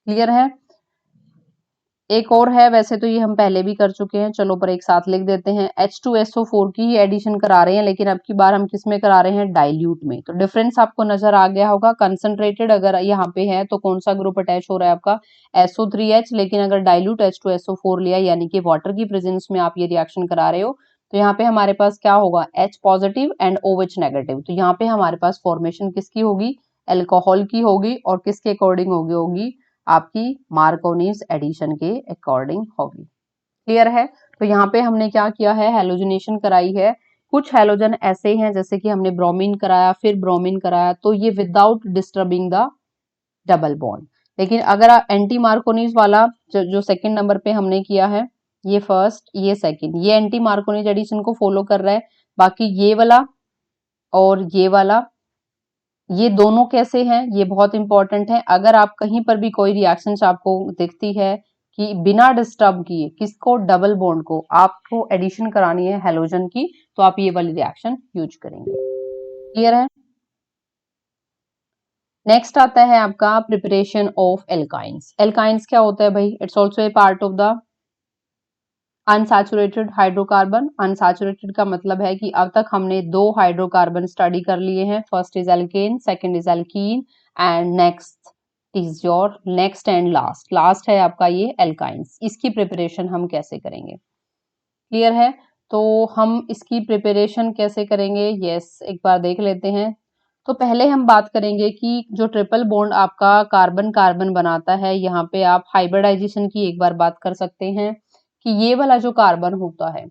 क्लियर है। एक और है, वैसे तो ये हम पहले भी कर चुके हैं, चलो पर एक साथ लिख देते हैं। H2SO4 की ही एडिशन करा रहे हैं, लेकिन अब की बार हम किस में करा रहे हैं, डाइल्यूट में। तो डिफरेंस आपको नजर आ गया होगा। कंसंट्रेटेड अगर यहाँ पे है तो कौन सा ग्रुप अटैच हो रहा है आपका, SO3H, लेकिन अगर डाइल्यूट H2SO4 लिया यानी कि वाटर की प्रेजेंस में आप ये रिएक्शन करा रहे हो, तो यहाँ पे हमारे पास क्या होगा, H positive and OH negative. तो यहाँ पे हमारे पास फॉर्मेशन किसकी होगी, एल्कोहल की होगी, और किसके अकॉर्डिंग होगी, आपकी मार्कोनीज एडिशन के अकॉर्डिंग होगी। क्लियर है। तो यहाँ पे हमने क्या किया है, हेलोजनेशन कराई है। कुछ हेलोजन ऐसे हैं जैसे कि हमने ब्रोमीन कराया, फिर ब्रोमीन कराया, तो ये without disturbing the double bond. लेकिन अगर एंटी मार्कोनीज वाला जो सेकंड नंबर पे हमने किया है, ये फर्स्ट ये सेकंड, ये एंटी मार्कोनीज एडिशन को फॉलो कर रहा है। बाकी ये वाला और ये वाला, ये दोनों कैसे हैं, ये बहुत इंपॉर्टेंट है। अगर आप कहीं पर भी कोई रिएक्शन आपको दिखती है कि बिना डिस्टर्ब किए किसको, डबल बॉन्ड को आपको एडिशन करानी है हेलोजन की, तो आप ये वाली रिएक्शन यूज करेंगे। क्लियर है। नेक्स्ट आता है आपका प्रिपरेशन ऑफ एल्काइंस। एल्काइंस क्या होता है भाई, it's also a part of the unsaturated hydrocarbon. Unsaturated का मतलब है कि अब तक हमने दो हाइड्रोकार्बन स्टडी कर लिए हैं, first is alkane, second is alkene, and next is your next and last है आपका ये एल्काइंस। इसकी प्रिपरेशन हम कैसे करेंगे, क्लियर है। तो हम इसकी प्रिपरेशन कैसे करेंगे, यस एक बार देख लेते हैं। तो पहले हम बात करेंगे कि जो ट्रिपल बॉन्ड आपका कार्बन कार्बन बनाता है, यहाँ पे आप हाइब्रिडाइजेशन की एक बार बात कर सकते हैं कि ये वाला जो कार्बन होता है,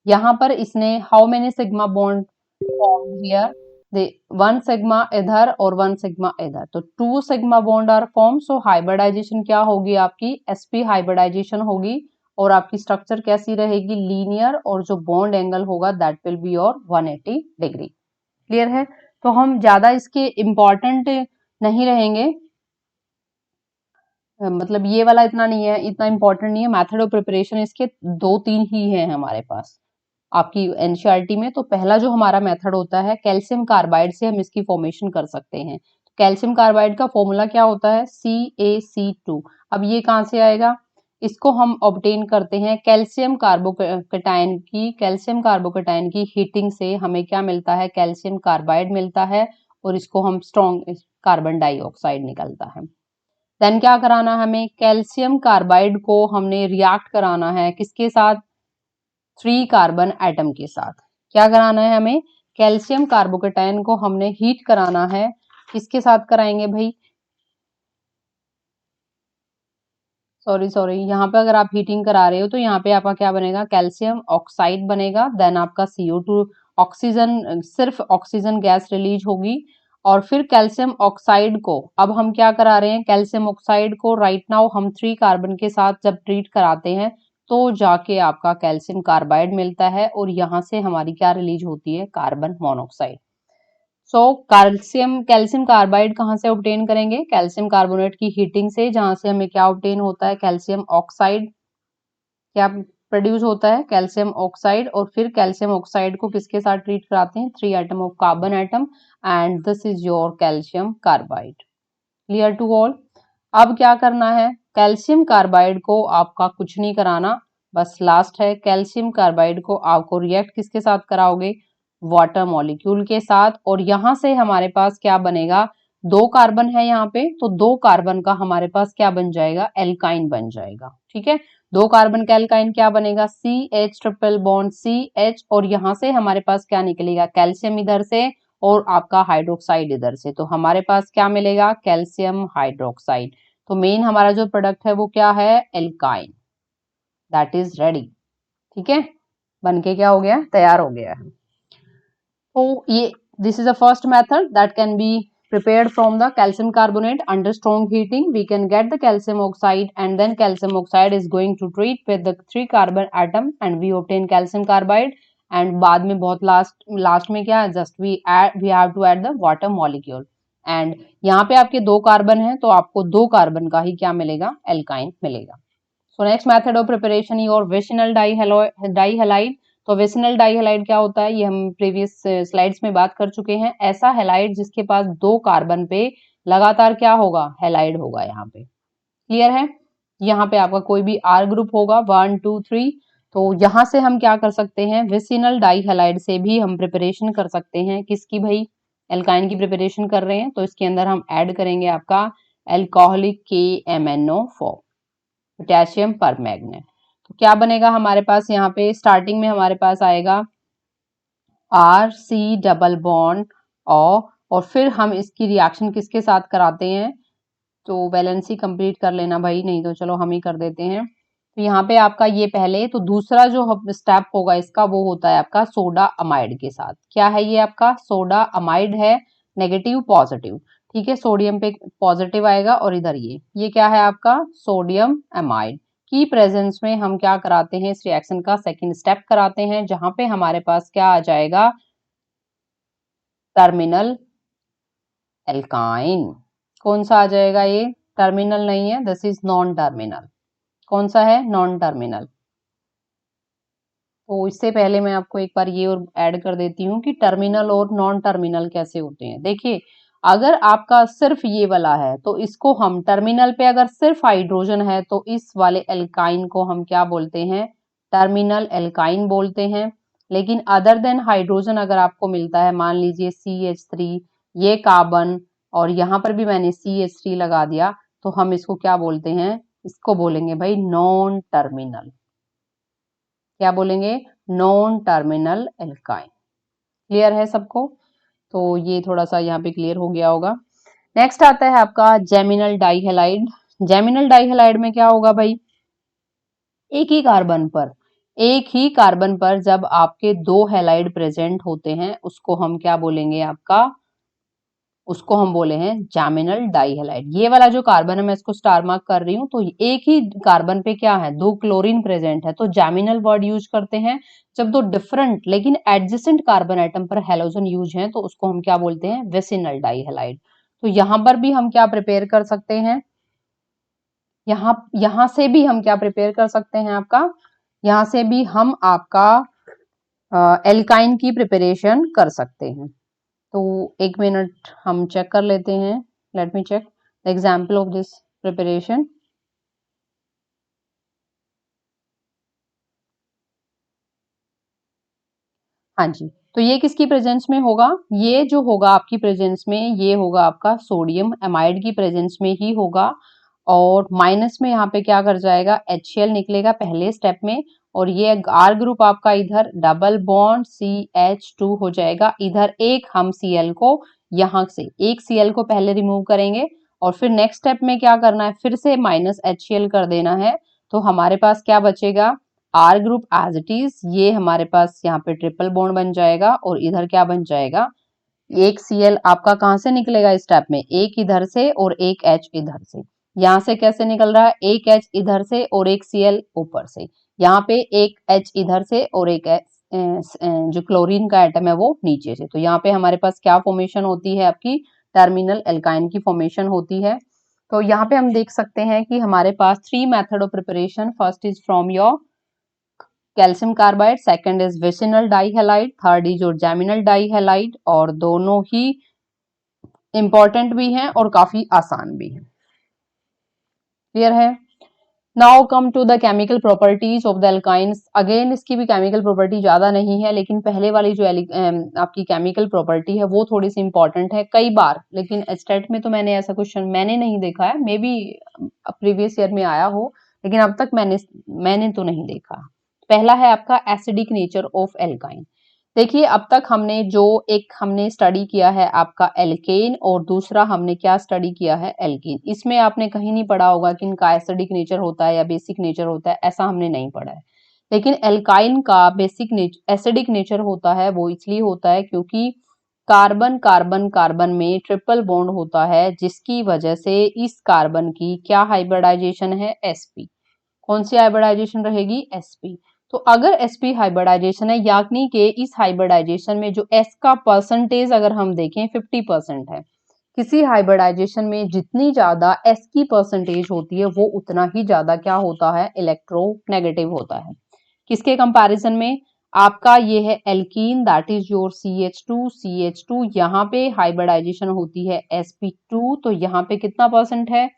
यहाँ पर इसने how many sigma bond form here, they one sigma इधर और वन सिग्मा इधर, तो two sigma bond are form. So hybridization क्या होगी आपकी, sp हाइब्रिडाइजेशन होगी, और आपकी स्ट्रक्चर कैसी रहेगी, लीनियर, और जो बॉन्ड एंगल होगा that will be your 180 degree. Clear है। तो हम ज्यादा इसके इंपॉर्टेंट नहीं रहेंगे, मतलब ये वाला इतना नहीं है, इतना इंपॉर्टेंट नहीं है। मेथड ऑफ प्रिपरेशन इसके दो तीन ही है हमारे पास आपकी एनसीईआरटी में। तो पहला जो हमारा मेथड होता है, कैल्शियम कार्बाइड से हम इसकी फॉर्मेशन कर सकते हैं। कैल्शियम कार्बाइड का फॉर्मूला क्या होता है, CaC2। अब ये कहाँ से आएगा, इसको हम ऑब्टेन करते हैं कैल्शियम कार्बोकेटाइन की हीटिंग से हमें क्या मिलता है, कैल्शियम कार्बाइड मिलता है, और इसको हम स्ट्रॉन्ग कार्बन डाइऑक्साइड निकलता है। देन क्या कराना है हमें, कैल्शियम कार्बाइड को हमने रिएक्ट कराना है किसके साथ, 3 कार्बन एटम के साथ। क्या कराना है हमें, कैल्शियम कार्बोकेटाइन को हमने हीट कराना है, किसके साथ कराएंगे भाई, सॉरी यहाँ पे अगर आप हीटिंग करा रहे हो तो यहाँ पे आपका क्या बनेगा, कैल्शियम ऑक्साइड बनेगा। देन आपका CO2 ऑक्सीजन, सिर्फ ऑक्सीजन गैस रिलीज होगी। और फिर कैल्शियम ऑक्साइड को अब हम क्या करा रहे हैं, कैल्शियम ऑक्साइड को राइट नाउ हम 3 कार्बन के साथ जब ट्रीट कराते हैं तो जाके आपका कैल्शियम कार्बाइड मिलता है, और यहाँ से हमारी क्या रिलीज होती है, carbon monoxide. So calcium carbide कहाँ से ऑब्टेन करेंगे, कैल्शियम कार्बोनेट की हीटिंग से, जहां से हमें क्या ऑब्टेन होता है, कैल्शियम ऑक्साइड क्या प्रोड्यूस होता है, कैल्शियम ऑक्साइड। और फिर कैल्शियम ऑक्साइड को किसके साथ ट्रीट कराते हैं, 3 atom of carbon atom, and this is your calcium carbide. Clear to all. अब क्या करना है, कैल्शियम कार्बाइड को आपका कुछ नहीं कराना, बस लास्ट है, कैल्शियम कार्बाइड को आपको रिएक्ट किसके साथ कराओगे, वाटर मॉलिक्यूल के साथ। और यहां से हमारे पास क्या बनेगा, 2 कार्बन है यहाँ पे, तो 2 कार्बन का हमारे पास क्या बन जाएगा, एल्काइन बन जाएगा। ठीक है, 2 कार्बन का एल्काइन क्या बनेगा, CH ट्रिपल बॉन्ड CH, और यहां से हमारे पास क्या निकलेगा, कैल्शियम इधर से और आपका हाइड्रोक्साइड इधर से, तो हमारे पास क्या मिलेगा, कैल्शियम हाइड्रोक्साइड। तो मेन हमारा जो प्रोडक्ट है वो क्या है, एल्काइन, दैट इज रेडी। ठीक है, बनके क्या हो गया, तैयार हो गया है। तो ये this is the first method that can be prepared from the calcium carbonate under strong heating. We can get the calcium oxide, and then calcium oxide is going to treat with the 3 carbon atom and we obtain calcium carbide. And बाद में बहुत last में क्या है, just we have to add the water molecule, and यहाँ पे आपके 2 carbon है तो आपको 2 कार्बन का ही क्या मिलेगा, एल्काइन मिलेगा। So next method of preparation your vicinal dihalide. तो विसिनल डाइहैलाइड क्या होता है, ये हम प्रीवियस स्लाइड्स में बात कर चुके हैं। ऐसा हैलाइड जिसके पास 2 कार्बन पे लगातार क्या होगा, हैलाइड होगा यहाँ पे। क्लियर है। यहाँ पे आपका कोई भी R ग्रुप होगा 1 2 3, तो यहाँ से हम क्या कर सकते हैं, विसिनल डाइहैलाइड से भी हम प्रिपरेशन कर सकते हैं। किसकी भाई, एल्काइन की प्रिपरेशन कर रहे हैं, तो इसके अंदर हम ऐड करेंगे आपका एल्कोहलिक KMnO4 पोटेशियम परमैंगनेट। तो क्या बनेगा हमारे पास, यहाँ पे स्टार्टिंग में हमारे पास आएगा RC डबल बॉन्ड और फिर हम इसकी रिएक्शन किसके साथ कराते हैं, तो वैलेंसी कंप्लीट कर लेना भाई, नहीं तो चलो हम ही कर देते हैं। तो यहाँ पे आपका ये पहले, तो दूसरा जो स्टेप होगा इसका वो होता है आपका सोडा अमाइड के साथ। क्या है ये आपका सोडा अमाइड है, नेगेटिव पॉजिटिव, ठीक है, सोडियम पे पॉजिटिव आएगा और इधर ये क्या है आपका सोडियम अमाइड की प्रेजेंस में हम क्या कराते हैं, इस रिएक्शन का सेकंड स्टेप कराते हैं, जहां पे हमारे पास क्या आ जाएगा, टर्मिनल एल्काइन। कौन सा आ जाएगा, ये टर्मिनल नहीं है, दिस इज नॉन टर्मिनल। कौन सा है, नॉन टर्मिनल। तो इससे पहले मैं आपको एक बार ये और ऐड कर देती हूँ कि टर्मिनल और नॉन टर्मिनल कैसे होते हैं। देखिए, अगर आपका सिर्फ ये वाला है तो इसको हम टर्मिनल पे, अगर सिर्फ हाइड्रोजन है तो इस वाले एल्काइन को हम क्या बोलते हैं, टर्मिनल एल्काइन बोलते हैं। लेकिन अदर देन हाइड्रोजन अगर आपको मिलता है, मान लीजिए CH3, ये कार्बन और यहाँ पर भी मैंने CH3 लगा दिया, तो हम इसको क्या बोलते हैं, इसको बोलेंगे भाई नॉन टर्मिनल। क्या बोलेंगे, नॉन टर्मिनल एल्काइन। क्लियर है सबको, तो ये थोड़ा सा यहाँ पे क्लियर हो गया होगा। नेक्स्ट आता है आपका जेमिनल डाइहैलाइड। जेमिनल डाइहैलाइड में क्या होगा भाई, एक ही कार्बन पर जब आपके दो हैलाइड प्रेजेंट होते हैं उसको हम क्या बोलेंगे, आपका उसको हम बोले हैं जैमिनल डाइहैलाइड। ये वाला जो कार्बन है मैं इसको स्टार मार्क कर रही हूँ, तो एक ही कार्बन पे क्या है, दो क्लोरीन प्रेजेंट है, तो जैमिनल वर्ड यूज करते हैं। जब दो डिफरेंट लेकिन एडजेसेंट कार्बन एटम पर हैलोजन यूज है तो उसको हम क्या बोलते हैं, विसिनल डाइहैलाइड। तो यहाँ पर भी हम क्या प्रिपेयर कर सकते हैं, यहाँ से भी हम क्या प्रिपेयर कर सकते हैं आपका, यहाँ से भी हम आपका एल्काइन की प्रिपरेशन कर सकते हैं। तो एक मिनट हम चेक कर लेते हैं, let me check the example of this preparation. हाँ जी, तो ये किसकी प्रेजेंस में होगा, ये जो होगा आपकी प्रेजेंस में, ये होगा आपका सोडियम एमाइड की प्रेजेंस में ही होगा। और माइनस में यहाँ पे क्या कर जाएगा, HCl निकलेगा पहले स्टेप में, और ये R ग्रुप आपका इधर डबल बॉन्ड CH2 हो जाएगा। इधर एक हम Cl को, यहाँ से एक Cl को पहले रिमूव करेंगे और फिर नेक्स्ट स्टेप में क्या करना है, फिर से माइनस HCl कर देना है। तो हमारे पास क्या बचेगा, R group as it is, ये हमारे पास यहाँ पे ट्रिपल बॉन्ड बन जाएगा और इधर क्या बन जाएगा, एक Cl आपका कहाँ से निकलेगा इस स्टेप में, एक इधर से और एक H इधर से। यहाँ से कैसे निकल रहा है, एक H इधर से और एक Cl ऊपर से, यहाँ पे एक H इधर से और एक जो क्लोरीन का एटम है वो नीचे से। तो यहाँ पे हमारे पास क्या फॉर्मेशन होती है, आपकी टर्मिनल एल्काइन की फॉर्मेशन होती है। तो यहाँ पे हम देख सकते हैं कि हमारे पास 3 method of preparation, first is from your calcium carbide, second is vicinal dihalide, third is your geminal dihalide, और दोनों ही इंपॉर्टेंट भी हैं और काफी आसान भी हैं। क्लियर है। Now come to the chemical properties of the alkynes. Again इसकी भी केमिकल प्रॉपर्टी ज्यादा नहीं है, लेकिन पहले वाली जो आपकी केमिकल प्रॉपर्टी है वो थोड़ी सी इंपॉर्टेंट है कई बार, लेकिन स्टेट में तो मैंने ऐसा क्वेश्चन मैंने नहीं देखा है, मे बी प्रीवियस ईयर में आया हो, लेकिन अब तक मैंने तो नहीं देखा। पहला है आपका एसिडिक नेचर ऑफ एल्काइन। देखिए, अब तक हमने जो एक हमने स्टडी किया है आपका एल्केन, और दूसरा हमने क्या स्टडी किया है, एल्कीन। इसमें आपने कहीं नहीं पढ़ा होगा कि इनका एसिडिक नेचर होता है या बेसिक नेचर होता है, ऐसा हमने नहीं पढ़ा है। लेकिन एल्काइन का बेसिक नेचर एसिडिक नेचर होता है, वो इसलिए होता है क्योंकि कार्बन कार्बन कार्बन में ट्रिपल बॉन्ड होता है, जिसकी वजह से इस कार्बन की क्या हाइब्रिडाइजेशन है, sp। कौन सी हाइब्रिडाइजेशन रहेगी, sp। तो अगर sp हाइब्रिडाइजेशन है, यानी कि इस हाइब्रिडाइजेशन में जो s का परसेंटेज अगर हम देखें 50% है, किसी हाइब्रिडाइजेशन में जितनी ज्यादा s की परसेंटेज होती है वो उतना ही ज्यादा क्या होता है, इलेक्ट्रोनेगेटिव होता है। किसके कंपैरिजन में, आपका ये है alkene, that is your CH2 यहाँ पे हाइब्रिडाइजेशन होती है sp2, तो यहाँ पे कितना परसेंट है,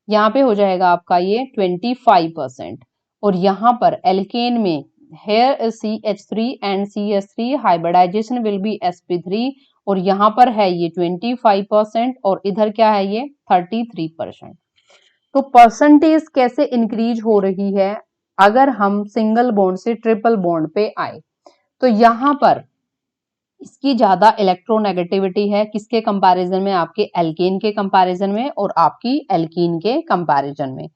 यहाँ पे हो जाएगा आपका ये 25%। और यहाँ पर एल्केन में here is CH3 and CH3 hybridization will be sp3 और यहाँ पर है ये 25% और इधर क्या है ये 33%। तो परसेंटेज कैसे इंक्रीज हो रही है अगर हम सिंगल बॉन्ड से ट्रिपल बॉन्ड पे आए? तो यहाँ पर इसकी ज्यादा इलेक्ट्रोनेगेटिविटी है किसके कंपैरिजन में? आपके एल्केन के कंपैरिजन में और आपकी एल्कीन के कंपैरिजन में।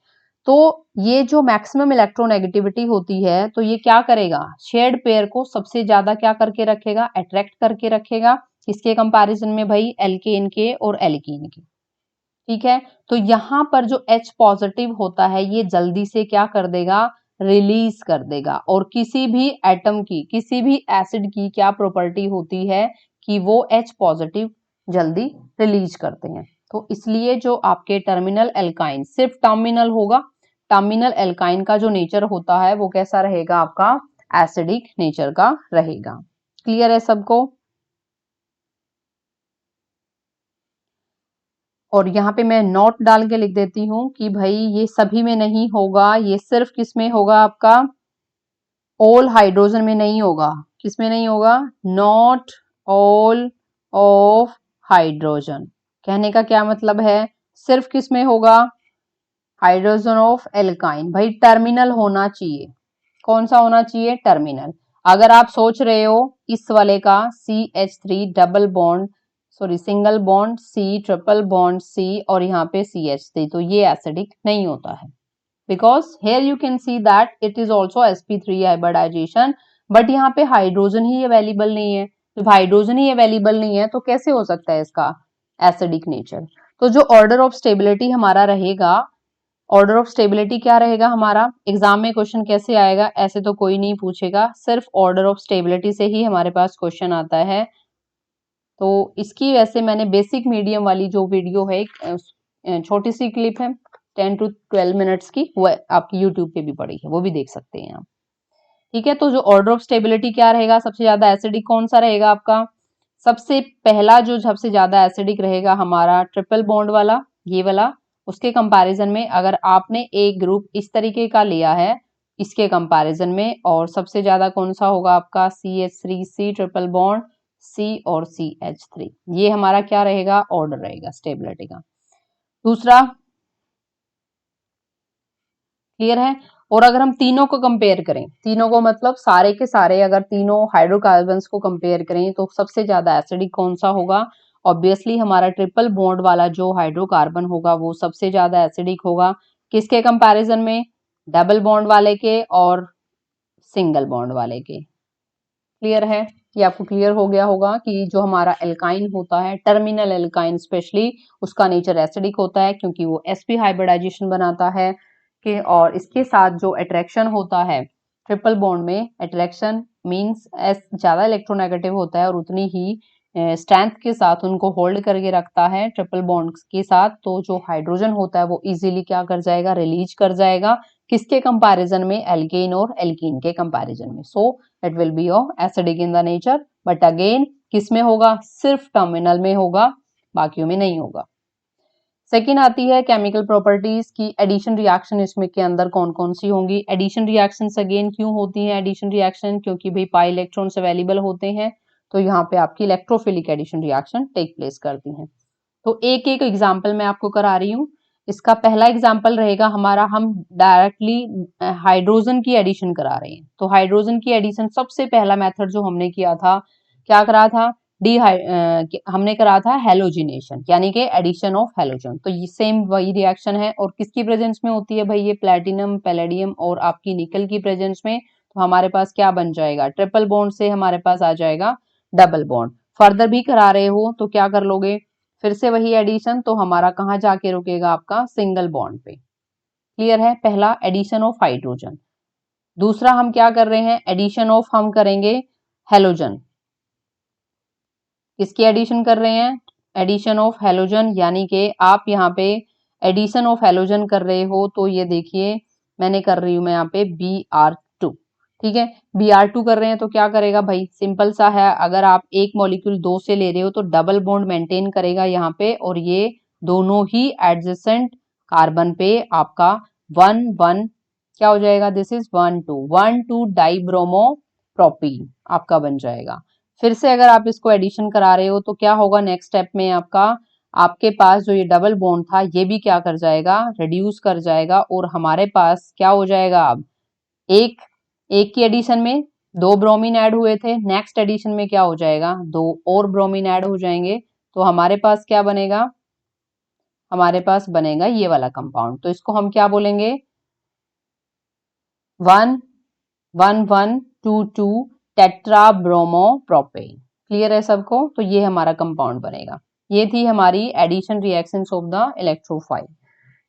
तो ये जो मैक्सिमम इलेक्ट्रोनेगेटिविटी होती है तो ये क्या करेगा? शेयर्ड पेयर को सबसे ज्यादा क्या करके रखेगा? अट्रैक्ट करके रखेगा। किसके कंपैरिजन में भाई? एल्केन के और एल्कीन के। ठीक है, तो यहां पर जो H पॉजिटिव होता है ये जल्दी से क्या कर देगा? रिलीज कर देगा। और किसी भी एटम की, किसी भी एसिड की क्या प्रॉपर्टी होती है कि वो H पॉजिटिव जल्दी रिलीज करते हैं। तो इसलिए जो आपके टर्मिनल एल्काइन, सिर्फ टर्मिनल होगा, टर्मिनल एल्काइन का जो नेचर होता है वो कैसा रहेगा? आपका एसिडिक नेचर का रहेगा। क्लियर है सबको? और यहाँ पे मैं नोट डाल के लिख देती हूँ कि भाई ये सभी में नहीं होगा, ये सिर्फ किस में होगा? आपका ऑल हाइड्रोजन में नहीं होगा। किस में नहीं होगा? Not all of hydrogen. कहने का क्या मतलब है? सिर्फ किस में होगा? Hydrogen of alkyne. भाई टर्मिनल होना चाहिए। कौन सा होना चाहिए? टर्मिनल। अगर आप सोच रहे हो इस वाले का CH3 double bond, sorry single bond C, triple bond C और यहाँ पे CH3, तो ये एसिडिक नहीं होता है। Because here you can see that it is also sp3 hybridization, but यहाँ पे हाइड्रोजन ही अवेलेबल नहीं है। जब हाइड्रोजन ही अवेलेबल नहीं है तो कैसे हो सकता है इसका एसिडिक नेचर? तो जो ऑर्डर ऑफ स्टेबिलिटी हमारा रहेगा, ऑर्डर ऑफ स्टेबिलिटी क्या रहेगा हमारा? एग्जाम में क्वेश्चन कैसे आएगा? ऐसे तो कोई नहीं पूछेगा, सिर्फ ऑर्डर ऑफ स्टेबिलिटी से ही हमारे पास क्वेश्चन आता है। तो इसकी वैसे मैंने बेसिक मीडियम वाली जो वीडियो है, छोटी सी क्लिप है 10 to 12 मिनट्स की, वो आपकी यूट्यूब पे भी पड़ी है, वो भी देख सकते हैं आप। ठीक है, तो जो ऑर्डर ऑफ स्टेबिलिटी क्या रहेगा? सबसे ज्यादा एसिडिक कौन सा रहेगा आपका? सबसे पहला जो सबसे ज्यादा एसिडिक रहेगा हमारा ट्रिपल बॉन्ड वाला, ये वाला। उसके कंपैरिजन में अगर आपने एक ग्रुप इस तरीके का लिया है इसके कंपैरिजन में, और सबसे ज्यादा कौन सा होगा आपका? CH3C ट्रिपल बॉन्ड C और CH3। ये हमारा क्या रहेगा? ऑर्डर रहेगा स्टेबिलिटी का। दूसरा, क्लियर है? और अगर हम तीनों को कंपेयर करें, तीनों को मतलब सारे के सारे, अगर तीनों हाइड्रोकार्बन्स को कंपेयर करें तो सबसे ज्यादा एसिडिक कौन सा होगा? ऑब्वियसली हमारा ट्रिपल बॉन्ड वाला जो हाइड्रोकार्बन होगा वो सबसे ज्यादा एसिडिक होगा। किसके कंपैरिजन में? डबल बॉन्ड वाले के और सिंगल बॉन्ड वाले के। क्लियर है? ये आपको क्लियर हो गया होगा कि जो हमारा एल्काइन होता है, टर्मिनल एल्काइन स्पेशली, उसका नेचर एसिडिक होता है क्योंकि वो sp हाइब्रिडाइजेशन बनाता है कि, और इसके साथ जो अट्रैक्शन होता है ट्रिपल बॉन्ड में, अट्रैक्शन मींस s ज्यादा इलेक्ट्रोनेगेटिव होता है और उतनी ही स्ट्रेंथ के साथ उनको होल्ड करके रखता है ट्रिपल बॉन्ड के साथ। तो जो हाइड्रोजन होता है वो इजीली क्या कर जाएगा? रिलीज कर जाएगा। किसके कंपैरिजन में? एल्केन और एल्कीन के कंपैरिजन में। So it will be of acidic in the nature, but again किस में होगा? सिर्फ टर्मिनल में होगा, बाकियों में नहीं होगा। सेकेंड आती है केमिकल प्रॉपर्टीज की एडिशन रिएक्शन, इसमें के अंदर कौन कौन सी होंगी? एडिशन रिएक्शंस अगेन क्यों होती हैं एडिशन रिएक्शन? क्योंकि भाई पाई इलेक्ट्रॉन्स अवेलेबल होते हैं, तो यहाँ पे आपकी electrophilic addition reaction take place करती हैं। तो एक एक एग्जाम्पल मैं आपको करा रही हूँ। इसका पहला एग्जाम्पल रहेगा हमारा, हम डायरेक्टली हाइड्रोजन की एडिशन करा रहे हैं। तो हाइड्रोजन की एडिशन सबसे पहला मेथड जो हमने किया था, क्या करा था? हमने करा था हेलोजिनेशन, यानी कि एडिशन ऑफ हेलोजन। तो ये सेम वही रिएक्शन है, और किसकी प्रेजेंस में होती है भाई? ये प्लेटिनम, पैलेडियम और आपकी निकल की प्रेजेंस में। तो हमारे पास क्या बन जाएगा? ट्रिपल बॉन्ड से हमारे पास आ जाएगा डबल बॉन्ड। फर्दर भी करा रहे हो तो क्या कर लोगे? फिर से वही एडिशन, तो हमारा कहाँ जाके रुकेगा? आपका सिंगल बॉन्ड पे। क्लियर है? पहला एडिशन ऑफ हाइड्रोजन। दूसरा हम क्या कर रहे हैं? एडिशन ऑफ हम करेंगे हेलोजन। किसकी एडिशन कर रहे हैं? एडिशन ऑफ हेलोजन, यानी कि आप यहाँ पे एडिशन ऑफ हेलोजन कर रहे हो तो ये देखिए मैंने कर रही हूँ मैं यहाँ पे Br2। ठीक है, Br2 कर रहे हैं तो क्या करेगा भाई? सिंपल सा है, अगर आप एक मॉलिक्यूल 2 से ले रहे हो तो डबल बॉन्ड मेंटेन करेगा यहाँ पे, और ये दोनों ही एडजेसेंट कार्बन पे आपका 1 1 क्या हो जाएगा, दिस इज 1 2 डाइब्रोमो प्रोपीन आपका बन जाएगा। फिर से अगर आप इसको एडिशन करा रहे हो तो क्या होगा नेक्स्ट स्टेप में आपका, आपके पास जो ये डबल बॉन्ड था ये भी क्या कर जाएगा, रिड्यूस कर जाएगा और हमारे पास क्या हो जाएगा, अब एक एक की एडिशन में 2 ब्रोमीन ऐड हुए थे, नेक्स्ट एडिशन में क्या हो जाएगा, 2 और ब्रोमीन ऐड हो जाएंगे, तो हमारे पास क्या बनेगा, हमारे पास बनेगा ये वाला कंपाउंड। तो इसको हम क्या बोलेंगे, 1 1 1 2 2 टेट्राब्रोमोप्रोपेन। क्लियर है सबको, तो ये हमारा कंपाउंड बनेगा। ये थी हमारी addition reactions of the electrophile.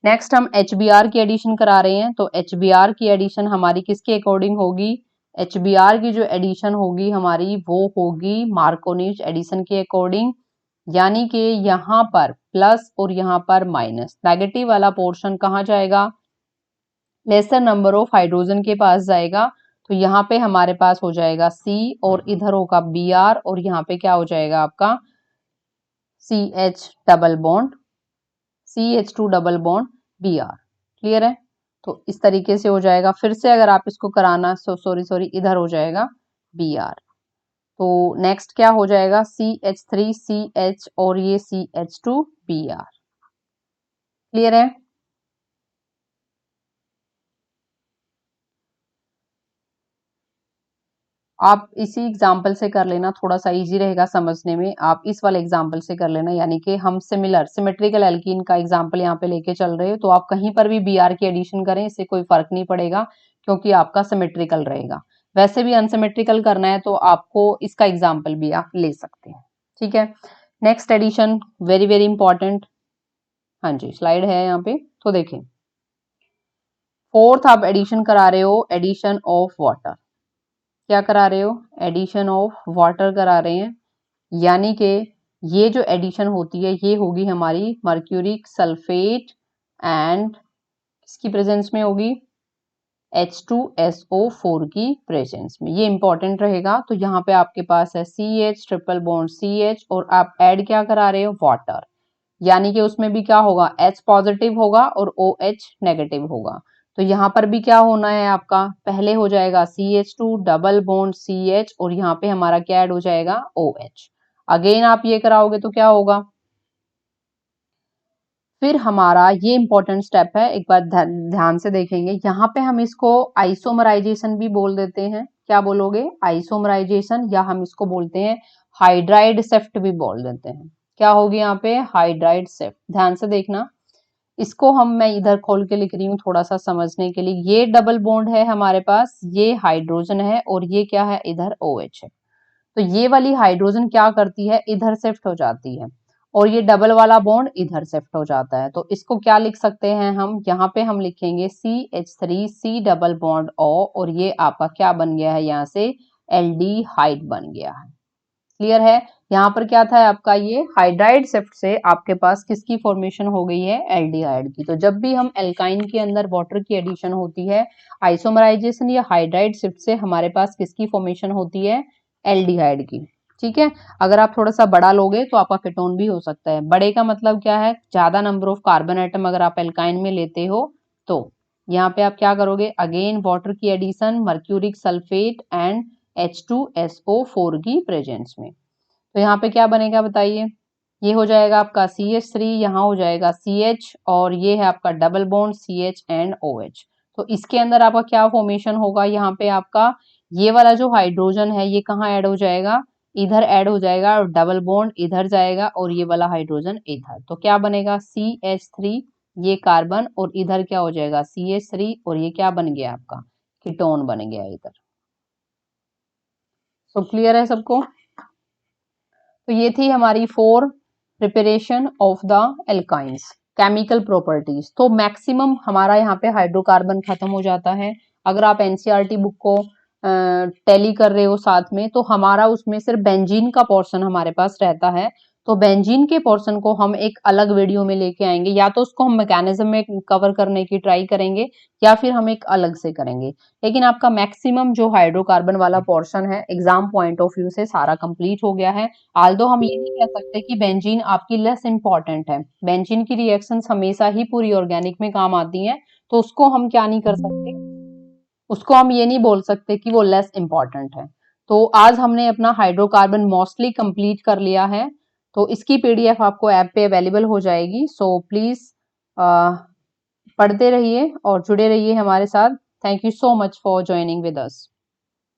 Next हम HBr की एडिशन करा रहे हैं, तो HBr की एडिशन हमारी किसके अकॉर्डिंग होगी, HBr की जो एडिशन होगी हमारी वो होगी मार्कोनिच एडिशन के अकॉर्डिंग, यानी कि यहाँ पर प्लस और यहाँ पर माइनस, नेगेटिव वाला पोर्शन कहाँ जाएगा, लेसर नंबर ऑफ हाइड्रोजन के पास जाएगा। तो यहाँ पे हमारे पास हो जाएगा C और इधर होगा Br और यहाँ पे क्या हो जाएगा आपका CH double bond CH2 double bond Br। Clear है, तो इस तरीके से हो जाएगा। फिर से अगर आप इसको कराना, सॉरी इधर हो जाएगा Br, तो नेक्स्ट क्या हो जाएगा CH3 CH और ये CH2 Br। क्लियर है, आप इसी एग्जाम्पल से कर लेना, थोड़ा सा इजी रहेगा समझने में। आप इस वाले एग्जाम्पल से कर लेना, यानी कि हम सिमेट्रिकल एल्कीन का एग्जाम्पल यहाँ पे लेके चल रहे हो, तो आप कहीं पर भी Br की एडिशन करें इससे कोई फर्क नहीं पड़ेगा, क्योंकि आपका सिमेट्रिकल रहेगा। वैसे भी अनसिमेट्रिकल करना है तो आपको इसका एग्जाम्पल भी आप ले सकते हैं। ठीक है, next addition very very important. हाँ जी, स्लाइड है यहाँ पे, तो देखें फोर्थ आप एडिशन करा रहे हो, एडिशन ऑफ वाटर। क्या करा रहे हो, एडिशन ऑफ वाटर करा रहे हैं, यानी कि ये जो एडिशन होती है ये होगी हमारी मर्क्यूरिक सल्फेट एंड किसकी प्रेजेंस में होगी, H2SO4 की प्रेजेंस में। ये इंपॉर्टेंट रहेगा। तो यहाँ पे आपके पास है CH ट्रिपल बॉन्ड CH और आप ऐड क्या करा रहे हो, वाटर, यानी कि उसमें भी क्या होगा, H पॉजिटिव होगा और OH नेगेटिव होगा। तो यहाँ पर भी क्या होना है आपका, पहले हो जाएगा CH2 डबल बॉन्ड CH और यहाँ पे हमारा क्या ऐड हो जाएगा, OH। अगेन आप ये कराओगे तो क्या होगा, फिर हमारा ये इंपॉर्टेंट स्टेप है, एक बार ध्यान से देखेंगे, यहाँ पे हम इसको आइसोमराइजेशन भी बोल देते हैं। क्या बोलोगे, आइसोमराइजेशन, या हम इसको बोलते हैं हाइड्राइड शिफ्ट भी बोल देते हैं। क्या होगी यहाँ पे, हाइड्राइड शिफ्ट। ध्यान से देखना, इसको मैं इधर खोल के लिख रही हूँ थोड़ा सा समझने के लिए। ये डबल बॉन्ड है हमारे पास, ये हाइड्रोजन है और ये क्या है, इधर OH है। तो ये वाली हाइड्रोजन क्या करती है, इधर शिफ्ट हो जाती है और ये डबल वाला बॉन्ड इधर शिफ्ट हो जाता है। तो इसको क्या लिख सकते हैं हम, यहाँ पे हम लिखेंगे CH3 C double bond O और ये आपका क्या बन गया है, यहाँ से एल्डिहाइड बन गया है। क्लियर है, यहाँ पर क्या था आपका, ये हाइड्राइड शिफ्ट से आपके पास किसकी फॉर्मेशन हो गई है, एल्डिहाइड की। तो जब भी हम एल्काइन के अंदर वाटर की एडिशन होती है, आइसोमराइजेशन या हाइड्राइड शिफ्ट से हमारे पास किसकी फॉर्मेशन होती है, एल्डिहाइड की। ठीक है, अगर आप थोड़ा सा बड़ा लोगे तो आपका कीटोन भी हो सकता है। बड़े का मतलब क्या है, ज्यादा नंबर ऑफ कार्बन एटम अगर आप एल्काइन में लेते हो तो यहाँ पे आप क्या करोगे, अगेन वाटर की addition mercuric sulphate and H2SO4 की प्रेजेंस में। तो यहाँ पे क्या बनेगा बताइए, ये हो जाएगा आपका CH3, यहाँ हो जाएगा CH और ये है आपका double bond CH and OH। तो इसके अंदर आपका क्या फॉर्मेशन होगा, यहाँ पे आपका ये वाला जो हाइड्रोजन है ये कहाँ ऐड हो जाएगा, इधर ऐड हो जाएगा और डबल बॉन्ड इधर जाएगा और ये वाला हाइड्रोजन इधर। तो क्या बनेगा CH3, ये कार्बन और इधर क्या हो जाएगा CH3 और ये क्या बन गया आपका कीटोन बन गया इधर। तो क्लियर है सबको, तो ये थी हमारी 4 preparation of the alkynes chemical properties. तो मैक्सिमम हमारा यहाँ पे हाइड्रोकार्बन खत्म हो जाता है। अगर आप एनसीईआरटी बुक को टैली कर रहे हो साथ में, तो हमारा उसमें सिर्फ बेंजीन का पोर्शन हमारे पास रहता है। तो बेंजीन के पोर्शन को हम एक अलग वीडियो में लेके आएंगे, या तो उसको हम मैकेनिज्म में कवर करने की ट्राई करेंगे या फिर हम एक अलग से करेंगे। लेकिन आपका मैक्सिमम जो हाइड्रोकार्बन वाला पोर्शन है एग्जाम पॉइंट ऑफ व्यू से सारा कंप्लीट हो गया है। आल्दो हम ये नहीं कह सकते कि बेंजीन आपकी लेस इंपॉर्टेंट है, बेंजीन की रिएक्शंस हमेशा ही पूरी ऑर्गेनिक में काम आती हैं, तो उसको हम क्या नहीं कर सकते, उसको हम ये नहीं बोल सकते कि वो लेस इंपॉर्टेंट है। तो आज हमने अपना हाइड्रोकार्बन मोस्टली कंप्लीट कर लिया है, तो इसकी पीडीएफ आपको ऐप पे अवेलेबल हो जाएगी। सो प्लीज पढ़ते रहिए और जुड़े रहिए हमारे साथ। Thank you so much for joining with us.